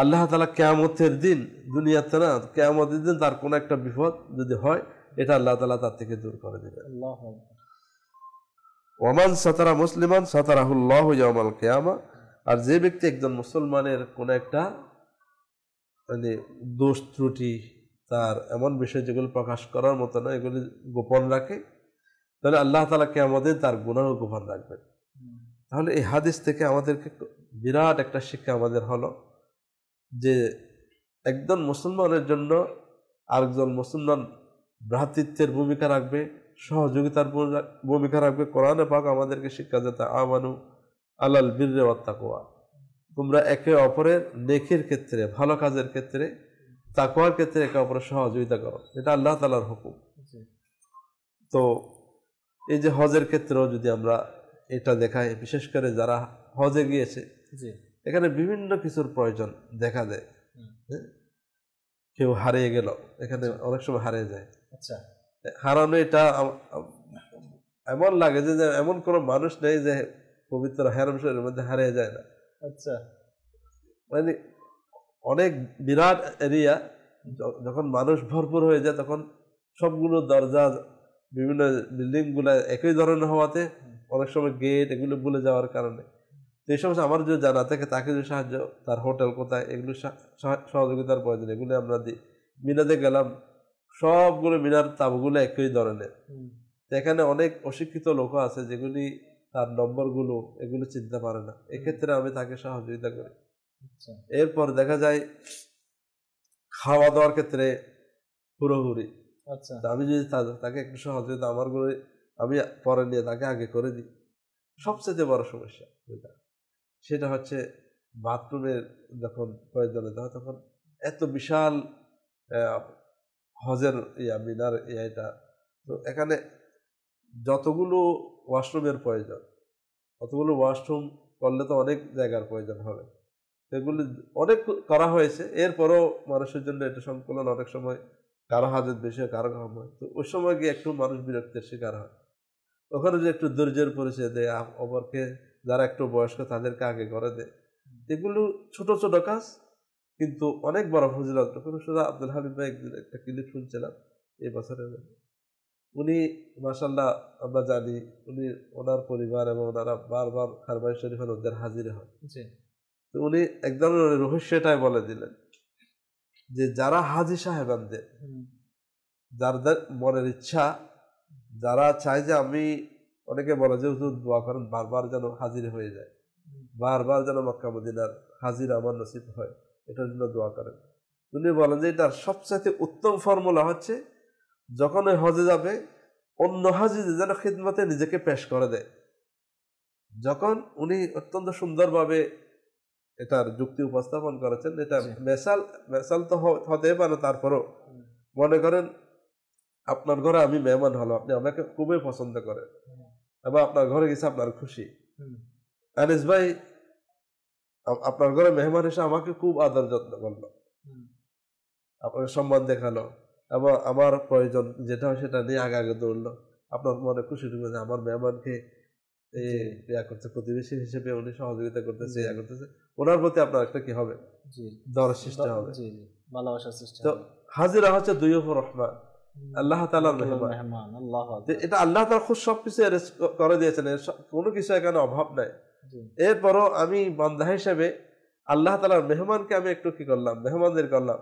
আল্লাহ তাআলা কিয়ামতের দিন, দুনিয়াতে না, কিয়ামতের দিন তার কোন একটা বিপদ যদি হয়, এটা আল্লাহ তাআলা তার থেকে দূর করে দিবেন। আল্লাহু আকবার। ওমান সাতারা মুসলিমান সাতারাহুল্লাহু ইয়াউমাল কিয়ামা, আর যে ব্যক্তি একজন মুসলমানের কোন একটা মানে দোষ ত্রুটি, তার এমন বিষয় যেগুলো প্রকাশ করার মতো না, এগুলি গোপন রাখে, তাহলে আল্লাহ তাআলা কিয়ামতে তার গুনাহ গোপন রাখবেন। তাহলে এই হাদিস থেকে আমাদেরকে বিরাট একটা শিক্ষা আমাদের হলো যে একজন মুসলমানের জন্য আরেকজন মুসলমান ভ্রাতৃত্বের ভূমিকা রাখবে, সহযোগিতার ভূমিকা রাখবে। কোরআনে পাক আমাদেরকে শিক্ষা দিতে, আমানু আলাল বিররি ওয়াত তাকওয়া, তোমরা একে অপরের নেকির ক্ষেত্রে, ভালো কাজের ক্ষেত্রে, তাকওয়ার ক্ষেত্রে একে অপরের সহযোগিতা করো, এটা আল্লাহ তাআলার হুকুম। তো এই যে হজের ক্ষেত্রেও যদি আমরা এটা দেখাই, বিশেষ করে যারা হজে গিয়েছে, এখানে বিভিন্ন কিছুর প্রয়োজন দেখা দেয়। কেউ হারিয়ে গেল, এখানে অনেক সময় হারিয়ে যায়। হারানো এটা এমন লাগে যে এমন কোনো মানুষ নেই যে পবিত্র হারাম শরীরের মধ্যে হারিয়ে যায় না। মানে অনেক বিরাট এরিয়া, যখন মানুষ ভরপুর হয়ে যায় তখন সবগুলো দরজা, বিভিন্ন বিল্ডিং গুলা একই ধরনের হওয়াতে অনেক সময় গেট এগুলো ভুলে যাওয়ার কারণে, এই সমস্ত আমার যদি জানা থাকে, তাকে যদি সাহায্য, তার হোটেল কোথায়, এগুলো সহযোগিতার প্রয়োজন, এগুলো আমরা দিই। মিনাতে গেলাম, সবগুলো মিনার তাবুগুলো একই ধরনের। এখানে অনেক অশিক্ষিত লোক আছে যেগুলি তার নম্বরগুলো এগুলো চিনতে পারে না, এক্ষেত্রে আমি তাকে সহযোগিতা করি। আচ্ছা এরপর দেখা যায় খাওয়া দাওয়ার ক্ষেত্রে হুড়োহুড়ি, আচ্ছা আমি যদি তাকে একটু সহযোগিতা আমার করে আমি পরে নিয়ে তাকে আগে করে দিই। সবচেয়ে বড় সমস্যা সেটা হচ্ছে বাথরুমের যখন প্রয়োজনীয়তা হয় তখন এত বিশাল হজের মিনার এটা, তো এখানে যতগুলো ওয়াশরুমের প্রয়োজন অতগুলো ওয়াশরুম করলে তো অনেক জায়গার প্রয়োজন হবে, এগুলি অনেক করা হয়েছে। এরপরও মানুষের জন্য এটা সংকলন অনেক সময় কারো হাজত বেশি হয় কারো কম হয়, তো ওই সময় গিয়ে একটু মানুষ বিরক্তির শিকার হয়। ওখানে যে একটু ধৈর্যের পরিচয় দেয়, অপরকে যারা একটু বয়স্ক তাদেরকে আগে করে দেয়, এগুলো ছোট ছোট কাজ কিন্তু অনেক বড় ফজিলত। শুধু আব্দুল হামিদ ভাই একদিন একটা ক্লিপ শুনছিলাম এই বছরের মধ্যে, উনি মাশাআল্লাহ আমরা জানি উনি ওনার পরিবার এবং ওনারা বারবার খারবাই শরীফের ওদের হাজির হয়, তো উনি একদম রহস্যটাই বলে দিলেন যে যারা হাজি সাহেবানদের যার মনের ইচ্ছা, যারা চায় যে আমি, অনেকে বলে যে হুজুর দোয়া করেন বারবার যেন হাজির হয়ে যায়, বারবার যেন মক্কা মদিনার হাজির আমার নসিব হয়, এটার জন্য দোয়া করেন। উনি বলেন যে এটার সবচাইতে উত্তম ফর্মুলা হচ্ছে যখন ওই হজে যাবে অন্য হাজি যেন খিদমতে নিজেকে পেশ করে দেয়। যখন উনি অত্যন্ত সুন্দরভাবে এটার যুক্তি উপস্থাপন করেছেন, এটা মেসাল তো হতে পারে, তারপরও মনে করেন আপনার ঘরে আমি মেহমান হলো, আপনি আমাকে খুবই পছন্দ করেন এবং আপনার ঘরে গেছে আপনার খুশি, আনিস ভাই আপনার ঘরে মেহমান এসে আমাকে খুব আদর যত্ন করলো, আপনাকে সম্মান দেখালো এবং আমার প্রয়োজন যেটা হয় সেটা নিয়ে আগে আগে দৌড়লো, আপনার মনে খুশি ঢুকে যে আমার মেহমানকে ইয়া করছে, প্রতিবেশী হিসেবে উনি সহযোগিতা করতেছে, ইয়া করতেছে, ওনার প্রতি আপনার একটা কি হবে, দরদ সৃষ্টি হবে, ভালোবাসার সৃষ্টি তো হবে। হাজিরা হচ্ছে দুইয়ুফুর রহমান, আল্লাহ তাআলার মেহমান, এটা আল্লাহ তাআলা খুব সবকিছু করে দিয়েছেন, কোনো কিছু এখানে অভাব নাই। এরপরও আমি বান্দা হিসেবে আল্লাহ তাআলার মেহমানকে আমি একটু কি করলাম, মেহমানদের করলাম,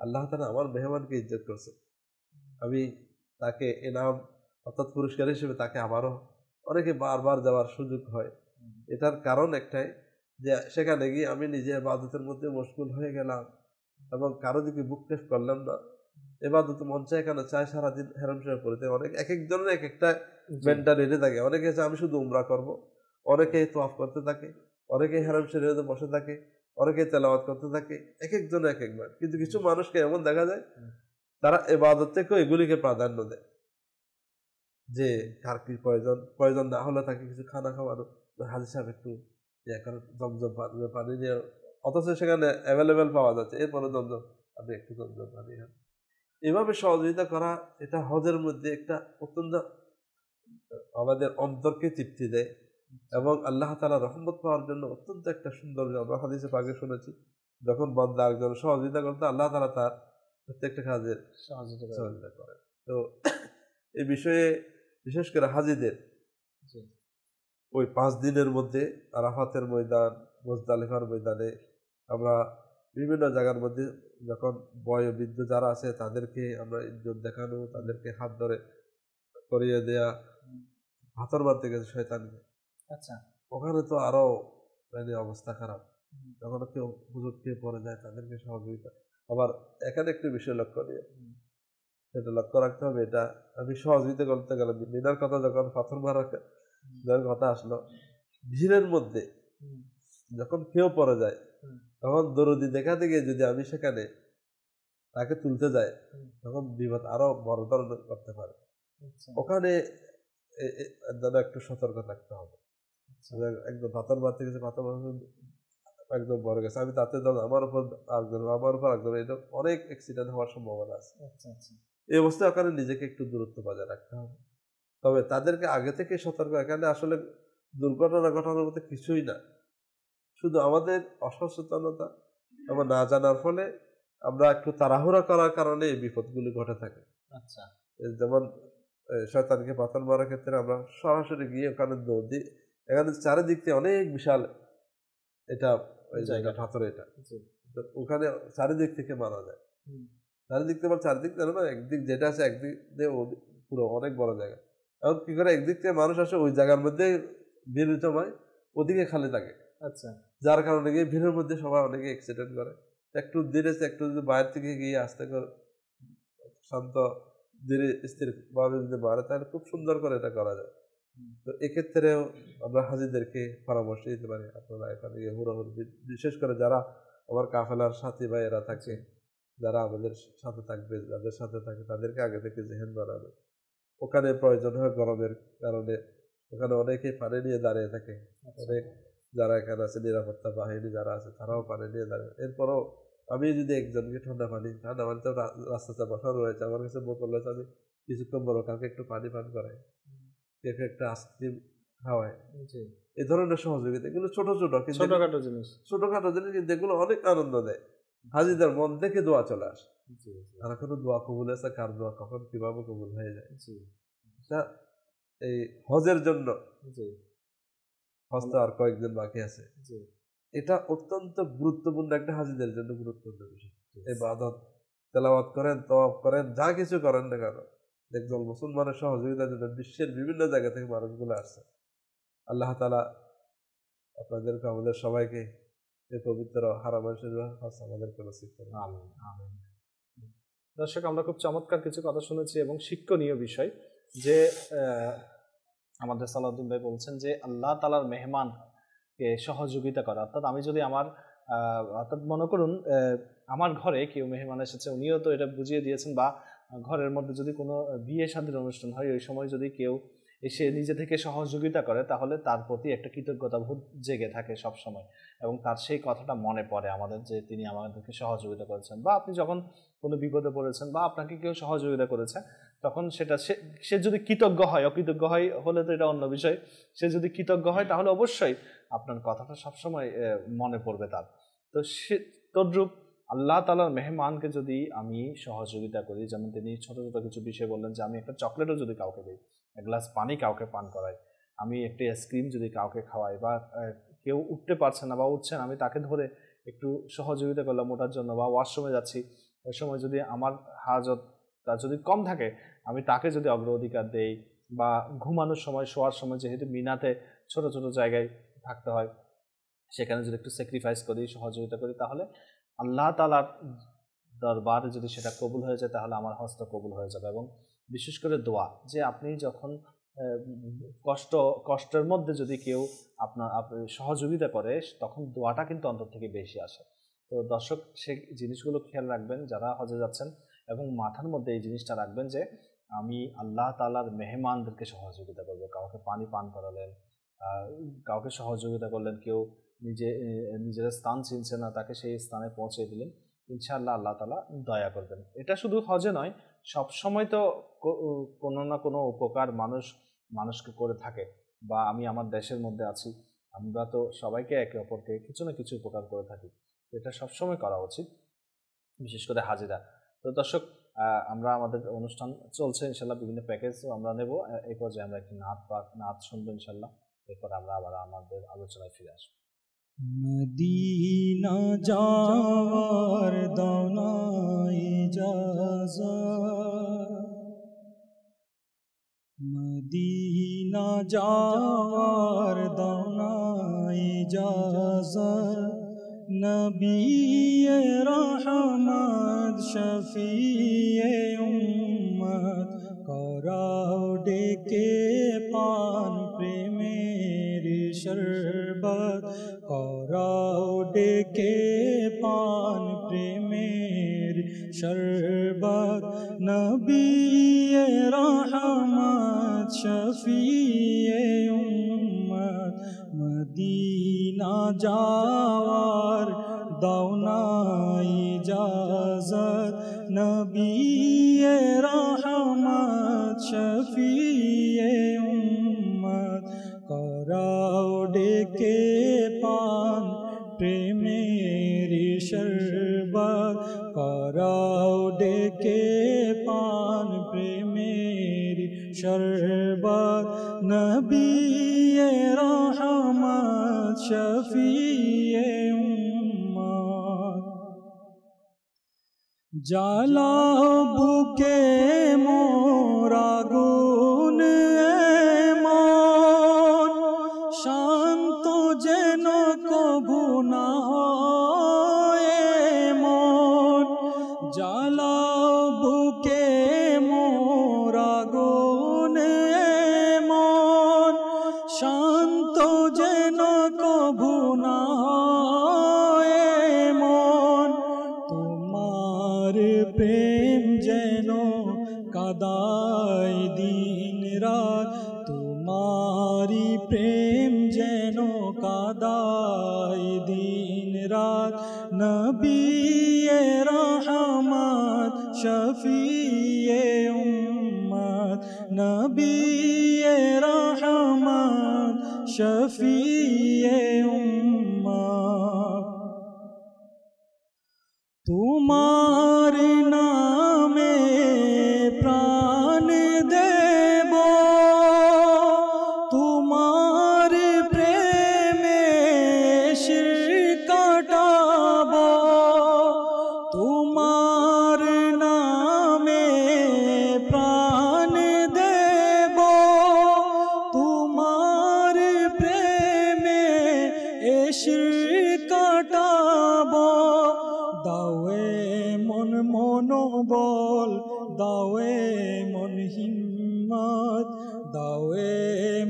আল্লাহ তাআলা আমার মেহমানকে ইজ্জত করছে, আমি তাকে এনাম অর্থাৎ পুরস্কার হিসেবে তাকে আবারও অনেকে বারবার যাওয়ার সুযোগ হয়। এটার কারণ একটাই যে সেখানে গিয়ে আমি নিজে ইবাদতের মধ্যে মশগুল হয়ে গেলাম এবং কারো দিকে বুক টেপ করলাম না, ইবাদত মন চায় কেন চায় সারাদিন হেরাম সাহেব পড়তে, অনেক এক একজনের এক একটা মেন্টালিটি থাকে, অনেকে চায় আমি শুধু উমরা করব, অনেকে তোয়াফ করতে থাকে, অনেকে হেরাম শরীফে বসে থাকে, অনেকে তেলাওয়াত করতে থাকে, এক একজন এক একবার। কিন্তু কিছু মানুষকে এমন দেখা যায় তারা ইবাদত থেকেও এগুলিকে প্রাধান্য দেয়, যে কার কি প্রয়োজন না হলে তাকে কিছু খানা খাওয়ানো, হাজি সাহেব একটু জমজম পানি নিয়ে, অথচ সেখানে অ্যাভেলেবেল পাওয়া যাচ্ছে, এরপরে জমজম আপনি একটু জমজম পানি খান। এভাবে সহযোগিতা করা এটা হজের মধ্যে একটা অত্যন্ত আমাদের অন্তরকে তৃপ্তি দেয় এবং আল্লাহ তাআলা রহমত পাওয়ার জন্য অত্যন্ত একটা সুন্দর। আমরা হাদিসে পাকে শুনেছি যখন বান্দা একজন সহযোগিতা করতে আল্লাহ তাআলা তার প্রত্যেকটা কাজের সহযোগিতা করে। তো এই বিষয়ে বিশেষ করে হাজিদের ওই 5 দিনের মধ্যে আরাফাতের ময়দান, মুজদালিফার ময়দানে আমরা বিভিন্ন জায়গার মধ্যে যখন বয়োবৃদ্ধ যারা আছে তাদেরকে আমরা ইজ্জত দেখানো, তাদেরকে হাত ধরে করিয়ে দেয়া, পাথর মারতে গেছে শয়তানকে, আচ্ছা ওখানে তো আরো মানে অবস্থা খারাপ, যখন কেউ হুজুর খেয়ে পড়ে যায় তাদেরকে সহযোগিতা। আবার এখানে একটু বিষয় লক্ষণীয়, সেটা লক্ষ্য রাখতে হবে, এটা আমি সহযোগিতা করতে গেলাম মিনার কথা যখন পাথর মারার কথা আসলো, ভিড়ের মধ্যে যখন কেউ পড়ে যায় তখন দরদি দেখাতে গিয়ে যদি আমি সেখানে তাকে তুলতে যাই তখন বিপদ আরো বড় ধরনের করতে পারে। ওখানে একটু সতর্ক থাকতে হবে। একদম পাথর মারতে গেছে, পাথর একদম বড় গেছে, আমি তাতে আমার উপর একজন এটা অনেক অ্যাক্সিডেন্ট হওয়ার সম্ভাবনা আছে। এই অবস্থায় ওখানে নিজেকে একটু দূরত্ব বজায় রাখতে হবে, তবে তাদেরকে আগে থেকে সতর্ক। এখানে আসলে দুর্ঘটনা ঘটানোর মধ্যে কিছুই না, শুধু আমাদের অসচেতনতা এবং না জানার ফলে আমরা একটু তাড়াহুড়া করার কারণে এই বিপদগুলি ঘটে থাকে। আচ্ছা, যেমন শয়তানকে পাথর মারার ক্ষেত্রে আমরা সরাসরি গিয়ে ওখানে দৌড় দিই, এখানে চারিদিক থেকে অনেক বিশাল এটা ওই জায়গা পাথর, এটা ওখানে চারিদিক থেকে মারা যায়, চারিদিক থেকে চারিদিক জানো না, একদিক যেটা আছে একদিক দিয়ে পুরো অনেক বড় জায়গা। এখন কি করে একদিক থেকে মানুষ আসে ওই জায়গার মধ্যে ভিড় জমায়, ওদিকে খালি থাকে। আচ্ছা, যার কারণে গিয়ে ভিড়ের মধ্যে সবাই অনেকে অ্যাক্সিডেন্ট করে। একটু ধীরে একটু যদি বাইরে থেকে গিয়ে আস্তে করে শান্ত ধীরে স্থির ভাবে যদি মারে তাহলে খুব সুন্দর করে এটা করা যায়। তো এক্ষেত্রেও আমরা হাজিদেরকে পরামর্শ দিতে পারি, আপনারা এখানে গিয়ে হুড়াহুড়ি, বিশেষ করে যারা আমার কাফেলার সাথী ভাইয়েরা থাকে, যারা আমাদের সাথে থাকবে, যাদের সাথে থাকে তাদেরকে আগে থেকে জেহেন বানানো। ওখানে প্রয়োজন হয় গরমের কারণে ওখানে অনেকেই পানি নিয়ে দাঁড়িয়ে থাকে, অনেক যারা এখানে আছে নিরাপত্তা বাহিনী যারা আছে তারাও পানি নিয়ে দাঁড়িয়ে। এরপরও আমি যদি একজনকে ঠান্ডা পানি তো রাস্তাতে বসানো রয়েছে, আমার কাছে বোতল আছে, আমি কিছুক্ষণ বড় কাউকে একটু পানি পান করাই, কেউ একটা আইসক্রিম খাওয়ায়, এই ধরনের সহযোগিতা, এগুলো ছোট ছোট ছোটখাটো জিনিস কিন্তু এগুলো অনেক আনন্দ দেয়। হাজিদের মন থেকে দোয়া চলে আসে, আর কোনো দোয়া কবুল আছে, কার দোয়া কখন কিভাবে কবুল হয়ে যায়। এই হজের জন্য হজ তো আর কয়েকদিন বাকি আছে, এটা অত্যন্ত গুরুত্বপূর্ণ একটা হাজিদের জন্য গুরুত্বপূর্ণ বিষয়। ইবাদত, তেলাওয়াত করেন, তওয়াফ করেন, যা কিছু করেন না কেন, একজন মুসলমানের সহযোগিতার জন্য বিশ্বের বিভিন্ন জায়গা থেকে মানুষগুলো আসছে। আল্লাহ তাআলা আপনাদেরকে, আমাদের সবাইকে এই পবিত্র হারামায়ে শরীফে হজ আমাদেরকে নসিব করুন। আমিন আমিন। দর্শক, আমরা খুব চমৎকার কিছু কথা শুনেছি এবং শিক্ষণীয় বিষয় যে আমাদের সালাউদ্দিন ভাই বলছেন যে আল্লাহ তাআলার মেহমানকে সহযোগিতা করা, অর্থাৎ আমি যদি আমার অর্থাৎ মনে করুন আমার ঘরে কেউ মেহমান এসেছে, উনিও তো এটা বুঝিয়ে দিয়েছেন, বা ঘরের মধ্যে যদি কোনো বিয়ে শাদীর অনুষ্ঠান হয়, ওই সময় যদি কেউ এসে নিজে থেকে সহযোগিতা করে তাহলে তার প্রতি একটা কৃতজ্ঞতাবোধ জেগে থাকে সব সময়, এবং তার সেই কথাটা মনে পড়ে আমাদের যে তিনি আমাদেরকে সহযোগিতা করেছেন। বা আপনি যখন কোনো বিপদে পড়েছেন বা আপনাকে কেউ সহযোগিতা করেছে, তখন সেটা সে যদি কৃতজ্ঞ হয়, অকৃতজ্ঞ হয় হলে তো এটা অন্য বিষয়, সে যদি কৃতজ্ঞ হয় তাহলে অবশ্যই আপনার কথাটা সবসময় মনে পড়বে তার। তো সে তদ্রূপ আল্লাহ তাআলার মেহমানকে যদি আমি সহযোগিতা করি, যেমন তিনি ছোট ছোট কিছু বিষয় বললেন যে আমি একটা চকলেটও যদি কাউকে দিই, এক গ্লাস পানি কাউকে পান করাই, আমি একটা আইসক্রিম যদি কাউকে খাওয়াই, বা কেউ উঠতে পারছে না বা উঠছেন, আমি তাকে ধরে একটু সহযোগিতা করলাম ওঠার জন্য, বা ওয়াশরুমে যাচ্ছি ওই সময় যদি আমার হাজতটা যদি কম থাকে আমি তাকে যদি অগ্রাধিকার দেই, বা ঘুমানোর সময়, শোয়ার সময় যেহেতু মিনাতে ছোট ছোট জায়গায় থাকতে হয়, সেখানে যদি একটু স্যাক্রিফাইস করি, সহযোগিতা করি, তাহলে আল্লাহ তাআলার দরবারে যদি সেটা কবুল হয়ে যায় তাহলে আমার হজটা কবুল হয়ে যাবে। এবং বিশেষ করে দোয়া, যে আপনি যখন কষ্টের মধ্যে যদি কেউ আপনার সহযোগিতা করে, তখন দোয়াটা কিন্তু অন্তর থেকে বেশি আসে। তো দর্শক, সেই জিনিসগুলো খেয়াল রাখবেন যারা হজে যাচ্ছেন, এবং মাথার মধ্যে এই জিনিসটা রাখবেন যে আমি আল্লাহ তাআলার মেহমানদেরকে সহযোগিতা করবো। কাউকে পানি পান করালেন, কাউকে সহযোগিতা করলেন, কেউ নিজের স্থান চিনছে না, তাকে সেই স্থানে পৌঁছে দিলেন, ইনশাআল্লাহ আল্লাহ তাআলা দয়া করবেন। এটা শুধু হজে নয়, সব সময় তো কোনো না কোনো উপকার মানুষকে করে থাকে, বা আমি আমার দেশের মধ্যে আছি, আমরা তো সবাইকে একে অপরকে কিছু না কিছু উপকার করে থাকি, এটা সবসময় করা উচিত, বিশেষ করে হাজিরা। তো দর্শক, আমরা আমাদের অনুষ্ঠান চলছে ইনশাল্লাহ, বিভিন্ন প্যাকেজও আমরা নেব। এই পর্যায়ে আমরা একটি নাত শুনবো ইনশাল্লাহ, এরপর আমরা আবার আমাদের আলোচনায় ফিরে আসবো। মদিনা যাওয়ার দানা ইজাজত, মদিনা যাওয়ার দানা ইজাজত, নবী রহমত শফিয়ে উম্মত, করাও ডেকে পান প্রেমের শরবত, করাও ডেকে পান প্রেমের শরবত, নবী রহমত শফিয়ে উম্মত, মদিনা যাওয়ার দাওনা ইজাজত, নবী রহমত শফিয়ে উম্মত, করাও ডেকে পান প্রেমের শরবত, করাও ডেকে পান প্রেমের শরবত, নবী রহমত শফিয়ে উম্মত, জ্বালাও বুকে মোর আগুন এমন, তোমারি প্রেম যেন কাদাই দিন রাত নবিয়ে রহমত শফিয়ে উম্মত নবিয়ে রহমত শফিয়ে উম্মত তোমার নামে প্রাণ দেব তোমার প্রেমে শিরক কাটাব তোমার নামে প্রাণ দেব তোমার প্রেমে শিরক কাটাব দাওয়ে মন মনোবল দাওয়ে মন হিম্মত দাওয়ে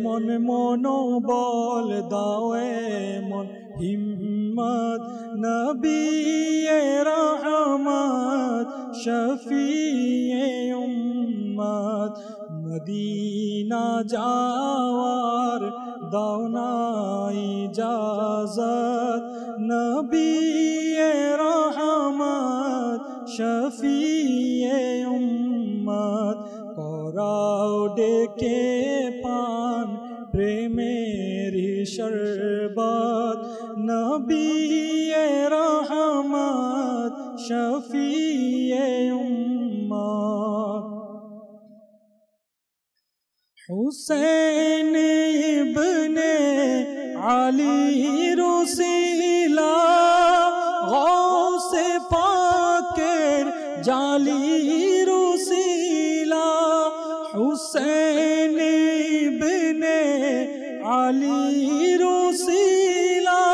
মন মনোবল দাওয়ে মন হিম্মত নবিয়ে রহমত শফিয়ে উম্মত মদিনা যাওয়ার দাও না ইজাজত নবিয়ে রহমত শফিয়ে উম্মত করাও ডেকে পান প্রেমের শরবত নবিয়ে রহমত শফিয়ে উম্মত হুসैन ইবনে আলী রসিলা গৌসে পাকের জালি রসিলা হুসैन ইবনে আলী রসিলা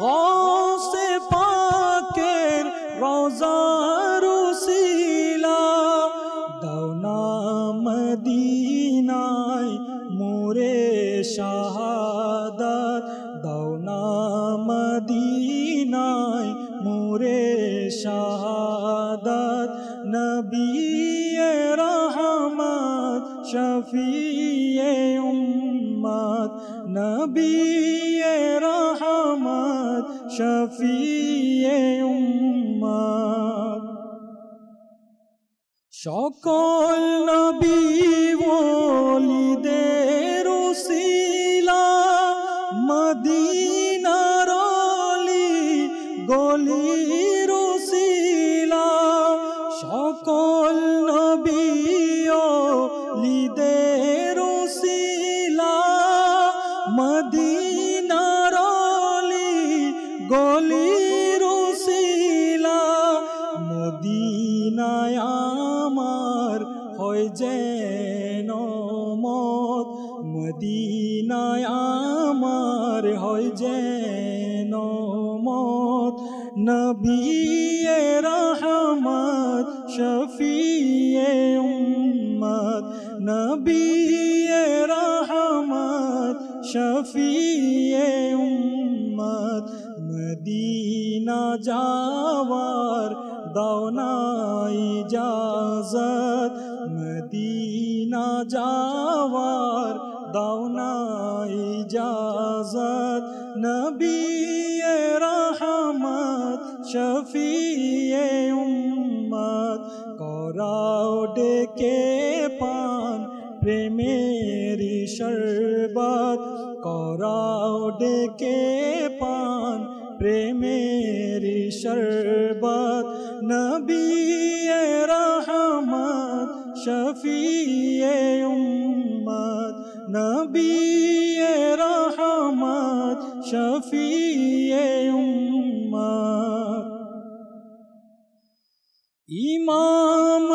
গৌসে পাকের রওজা রসিলা দাওনা মদিনায় মোরে শাহাদাত দাওনা মদিনায় মোরে শাহাদাত নবিয়ে রহমত শফিয়ে উম্মত নবিয়ে রহমত শফিয়ে উম্মত সকল নবী ওলিদের উসিলা মদিনার অলি গলির উসিলা সকল নবী ওলিদের উসিলা মদিনার অলি গলির উসিলা মদিনায় আমার হয় যেন মত মদিনায় আমার হয় যেন মত নবিয়ে রহমত শফিয়ে উম্মত নবিয়ে রহমত শফিয়ে উম্মত মদিনা যাওয়ার দাও না ইজাজত মদিনা যাওয়ার দাও না ইজাজত নবিয়ে রহমত শফিয়ে উম্মত করাও ডেকে পান প্রেমের শরবত করাও ডেকে পান প্রেমের শরবত নবিয়ে রহমত শফিয়ে উম্মত নবিয়ে রহমত শফিয়ে উম্মত ইমাম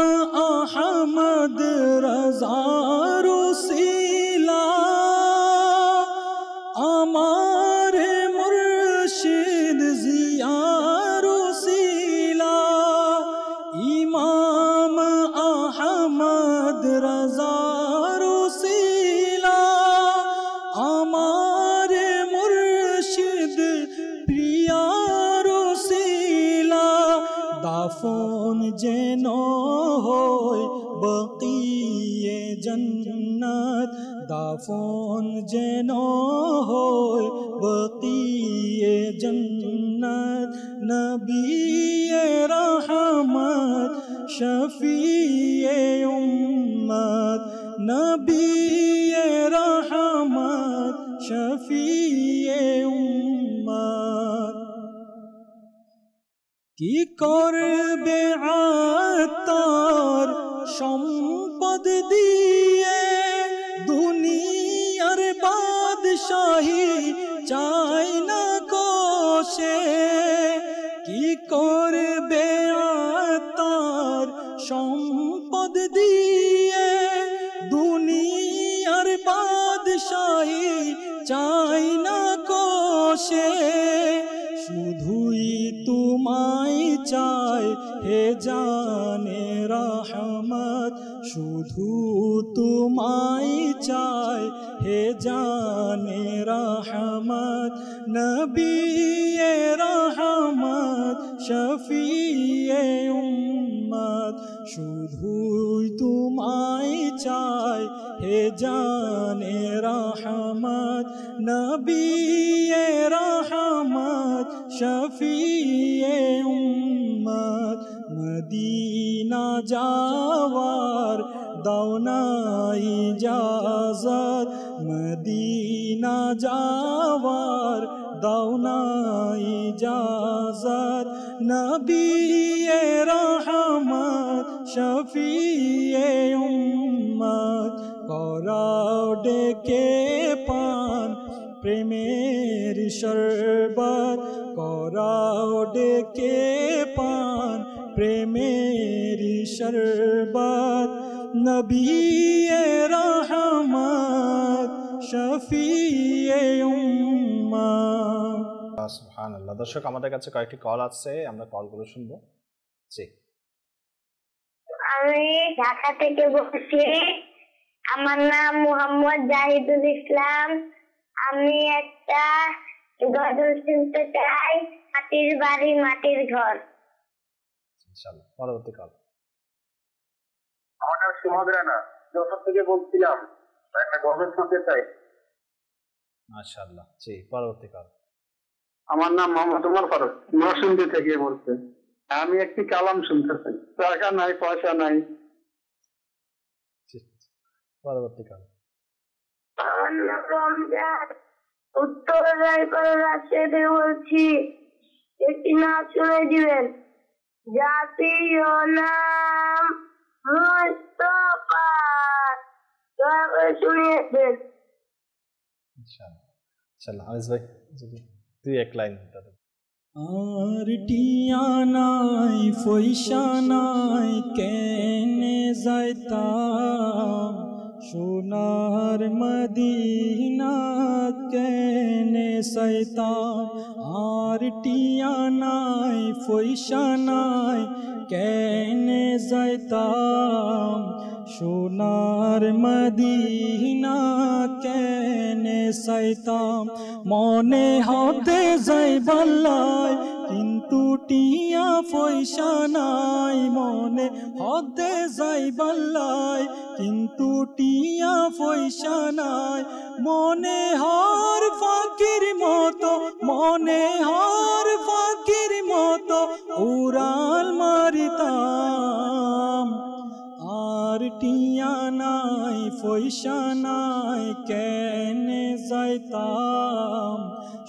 আহমদ রজা রসিলা আমার মুর্শিদ জিয়া রসিলা ইমাম আহমদ রজা রসিলা আমার মুর্শিদ প্রিয়া রসিলা দাফন যেন হয় বকিয়ে জান্নাত দাফন যেন হয় বকিয়ে জন্নত নবিয়ে রহমত শফিয়ে উম্মত নবিয়ে রহমত শফিয়ে উম্মত কি করবে আত্মার সম্পদ দিয়ে দুনিয়ার বাদশাহী চাই না কোশে কি করবে আত্মার সম্পদ দিয়ে দুনিয়ার বাদশাহী চাই না কোশে শুধুই তোমায় চাই হে জানে রহমত শুধু তোমায় চাই হে জানে রহমত নবিয়ে রহমত শফিয়ে উম্মত শুধুই তোমায় চাই হে জানে রহমত নবিয়ে রহমত শফিয়ে উম্মত মদিনা যাওয়ার দাও না ইজাজত মদিনা যাওয়ার দাও না ইজাজত নবিয়ে রহমত শফিয়ে উম্মত করাও ডেকে পান প্রেমের শরবত করাও ডেকে পান প্রেমের শরবত নবিয়ে রহমত শফিয়ে উম্মত। সুবহানাল্লাহ। দর্শক, আমাদের কাছে কয়েকটি কল আছে, আমরা কলগুলো শুনবো। জি, আমি ঢাকা থেকে বলছি। আমার নাম মোহাম্মদ জাহিদুল ইসলাম। আমি একটা গজল শুনতে চাই, মাটির বাড়ি মাটির ঘর। ইনশাআল্লাহ। পরবর্তী কল। আমার নাম সুমদ রানা, যশোর থেকে বলছিলাম, একটা গজল শুনতে চাই। মাশাআল্লাহ। জি, পরবর্তী কল। আমার নাম মোহাম্মদ উমর ফারুক, নরসিংদী থেকে বলছি। আমি একটি কালাম শুনতে চাই। টাকা নাই, পয়সা নাই। পরবর্তী কল। আমার নাম রমজান, উত্তর রায়পুর রাজশাহী বলছি। একটি নাচ শুনে দিবেন। জাতীয় নাম মুস্তাফা, দয়া করে শুনিয়েছেন। ইনশাআল্লাহ। আনিস ভাই, যদি তুই এক লাইন। আর টিয়া নাই পয়সা নাই কেনে যাইতাম সোনার মদিনা কেনে সাইতাম। আর টিয়া নাই পয়সা নাই কেনে যাইতাম সোনার মদিনা কেনে সাইতাম। মনে হতে যাই বল্লাই কিন্তু টিয়া পয়সা নাই। মনে হতে যাই বল্লাই কিন্তু টিয়া পয়সা নাই। মনে হর ফাকির মতো, মনে হর ফাকির মতো উড়াল মারিতাম। আর টিয়া নাই পয়সা নাই কেনে যাইতাম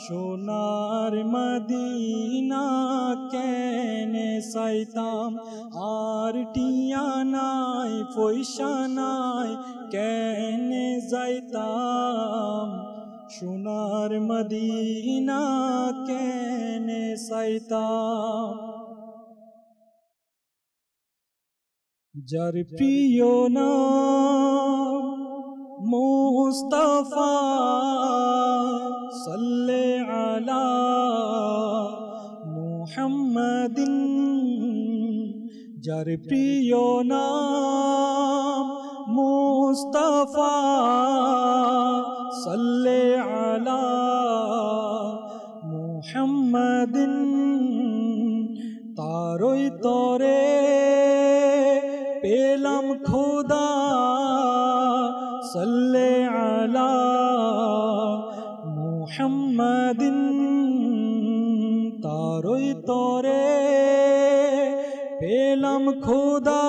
সোনার মদিনা কেনে সাইতাম। আর টিয়া নাই পয়সা নাই কেনে যাইতাম সোনার মদিনা কেনে সাইতাম। যার প্রিয় নাম মুস্তাফা সাল্লে আলা মুহাম্মাদিন। যার প্রিয় নাম মুস্তাফা সাল্লে আলা মুহাম্মাদিন। তারই তরে পেলাম খোদা সাল্লে আলা على محمد তারই তরে পেলাম খোদা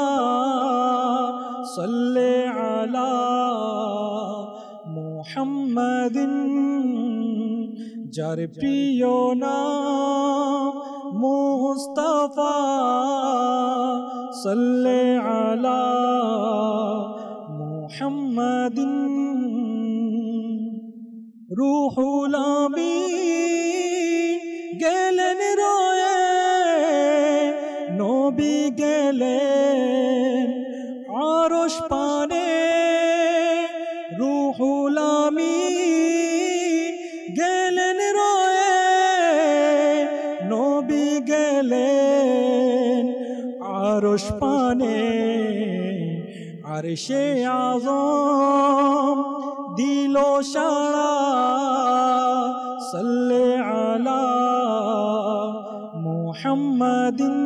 সাল্লি আলা মুহাম্মাদিন যার প্রিয় নাম মুস্তাফা সাল্লি আলা মুহাম্মাদিন রুহুল আমিন গেলেন রয়ে নবী গেলেন আরশ পানে রুহুল আমিন গেলেন রয়ে নবী গেলেন আরশ পানে আরশে আযম দিল সাড়া সাল্লি আলা মুহাম্মাদিন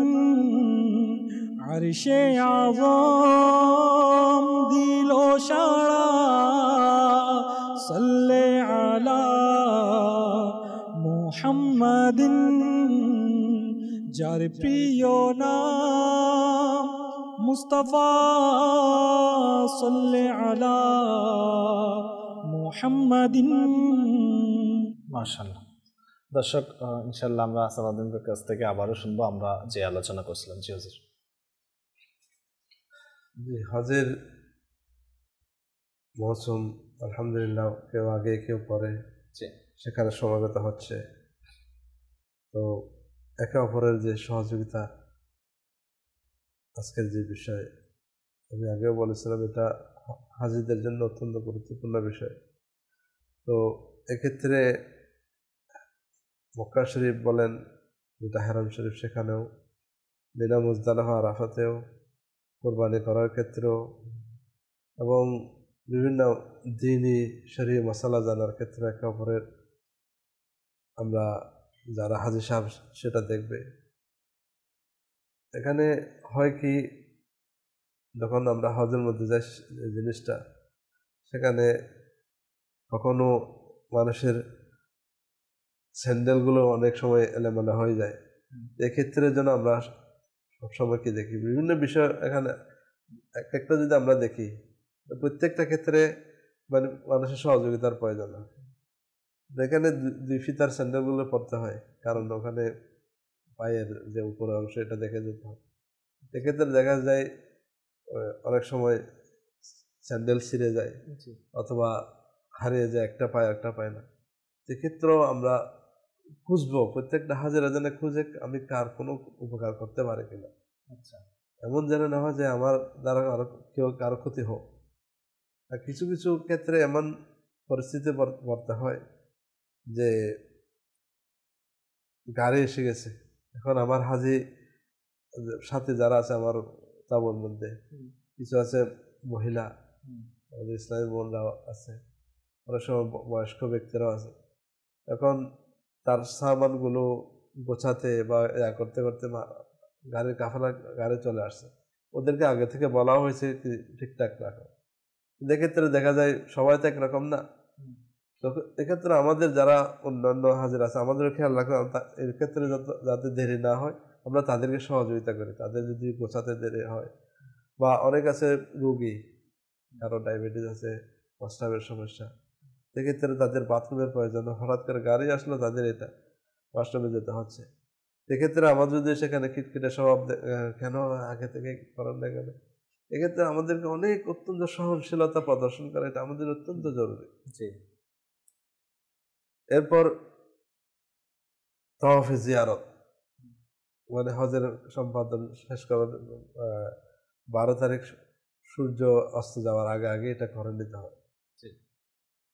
আরশে আযম দিল সাড়া সাল্লি আলা মুহাম্মাদিন যার প্রিয় নাম মুস্তাফা সাল্লি আলা মুহাম্মাদিন। মাশাআল্লাহ। দর্শক, ইনশাআল্লাহ আমরা সালাউদ্দিনের কাছ থেকে আবারও শুনবো আমরা যে আলোচনা করছিলাম। জি হুজুর। জি, হজের মৌসুম আলহামদুলিল্লাহ কেউ আগে কেউ পরে সেখানে সমাগত হচ্ছে। তো একে অপরের যে সহযোগিতা, আজকের যে বিষয় আমি আগেও বলেছিলাম, এটা হাজিদের জন্য অত্যন্ত গুরুত্বপূর্ণ বিষয়। তো এক্ষেত্রে মক্কা শরীফ বলেন, যেটা হারাম শরীফ, সেখানেও মিনা মুজদালিফা আরাফাতেও কোরবানি করার ক্ষেত্রেও এবং বিভিন্ন দ্বীনি শরীয় মশালা জানার ক্ষেত্রে একে অপরের আমরা যারা হাজি সাহেব সেটা দেখবে। এখানে হয় কি, যখন আমরা হজের মধ্যে যাই জিনিসটা, সেখানে কখনো মানুষের স্যান্ডেলগুলো অনেক সময় এলোমেলো হয়ে যায়। এক্ষেত্রে যেন আমরা সবসময় কি দেখি, বিভিন্ন বিষয় এখানে এক একটা যদি আমরা দেখি, প্রত্যেকটা ক্ষেত্রে মানে মানুষের সহযোগিতার প্রয়োজন হয়। এখানে দুই ফিতার স্যান্ডেলগুলো পরতে হয়, কারণ ওখানে পায়ের যে উপরের অংশ এটা দেখে যেতে হয়। এক্ষেত্রে দেখা যায় অনেক সময় স্যান্ডেল ছিঁড়ে যায় অথবা হারিয়ে যায়, একটা পায় একটা পায় না। এক্ষেত্রেও আমরা খুঁজবো, প্রত্যেকটা হাজিরা যেন খুঁজে আমি কার কোনো উপকার করতে পারে কিনা। আচ্ছা, এমন যেন না হয় যে আমার দ্বারা আরো কেউ কারো ক্ষতি হোক। আর কিছু কিছু ক্ষেত্রে এমন পরিস্থিতি পড়তে হয় যে গাড়ি এসে গেছে, এখন আমার হাজি সাথে যারা আছে আমার তাবুর মধ্যে, কিছু আছে মহিলা, আমাদের ইসলামী বোনরাও আছে, অনেক সময় বয়স্ক ব্যক্তিরাও আছে। এখন তার সামানগুলো গোছাতে বা করতে করতে গাড়ির কাফেলা গাড়ি চলে আসছে, ওদেরকে আগে থেকে বলা হয়েছে ঠিকঠাক রাখো। এক্ষেত্রে দেখা যায় সবাই তো একরকম না। তো এক্ষেত্রে আমাদের যারা অন্যান্য হাজির আছে আমাদেরও খেয়াল রাখা, এর ক্ষেত্রে যাতে দেরি না হয় আমরা তাদেরকে সহযোগিতা করি। তাদের যদি গোছাতে দেরি হয়, বা অনেক আছে রোগী, কারো ডায়াবেটিস আছে, প্রস্রাবের সমস্যা, সেক্ষেত্রে তাদের বাথরুমের প্রয়োজন, হঠাৎ করে গাড়ি আসলো তাদের এটা ওয়াশরুমে যেতে হচ্ছে। সেক্ষেত্রে আমাদের যদি সেখানে খিটখিটে স্বভাব কেন আগে থেকে করার না কেন, এক্ষেত্রে আমাদেরকে অনেক অত্যন্ত সহনশীলতা প্রদর্শন করা, এটা আমাদের অত্যন্ত জরুরি। জি। এরপর তাওয়াফে জিয়ারত, মানে হজের সম্পাদন শেষ করার 12 তারিখ সূর্য অস্ত যাওয়ার আগে আগে এটা করে নিতে হবে।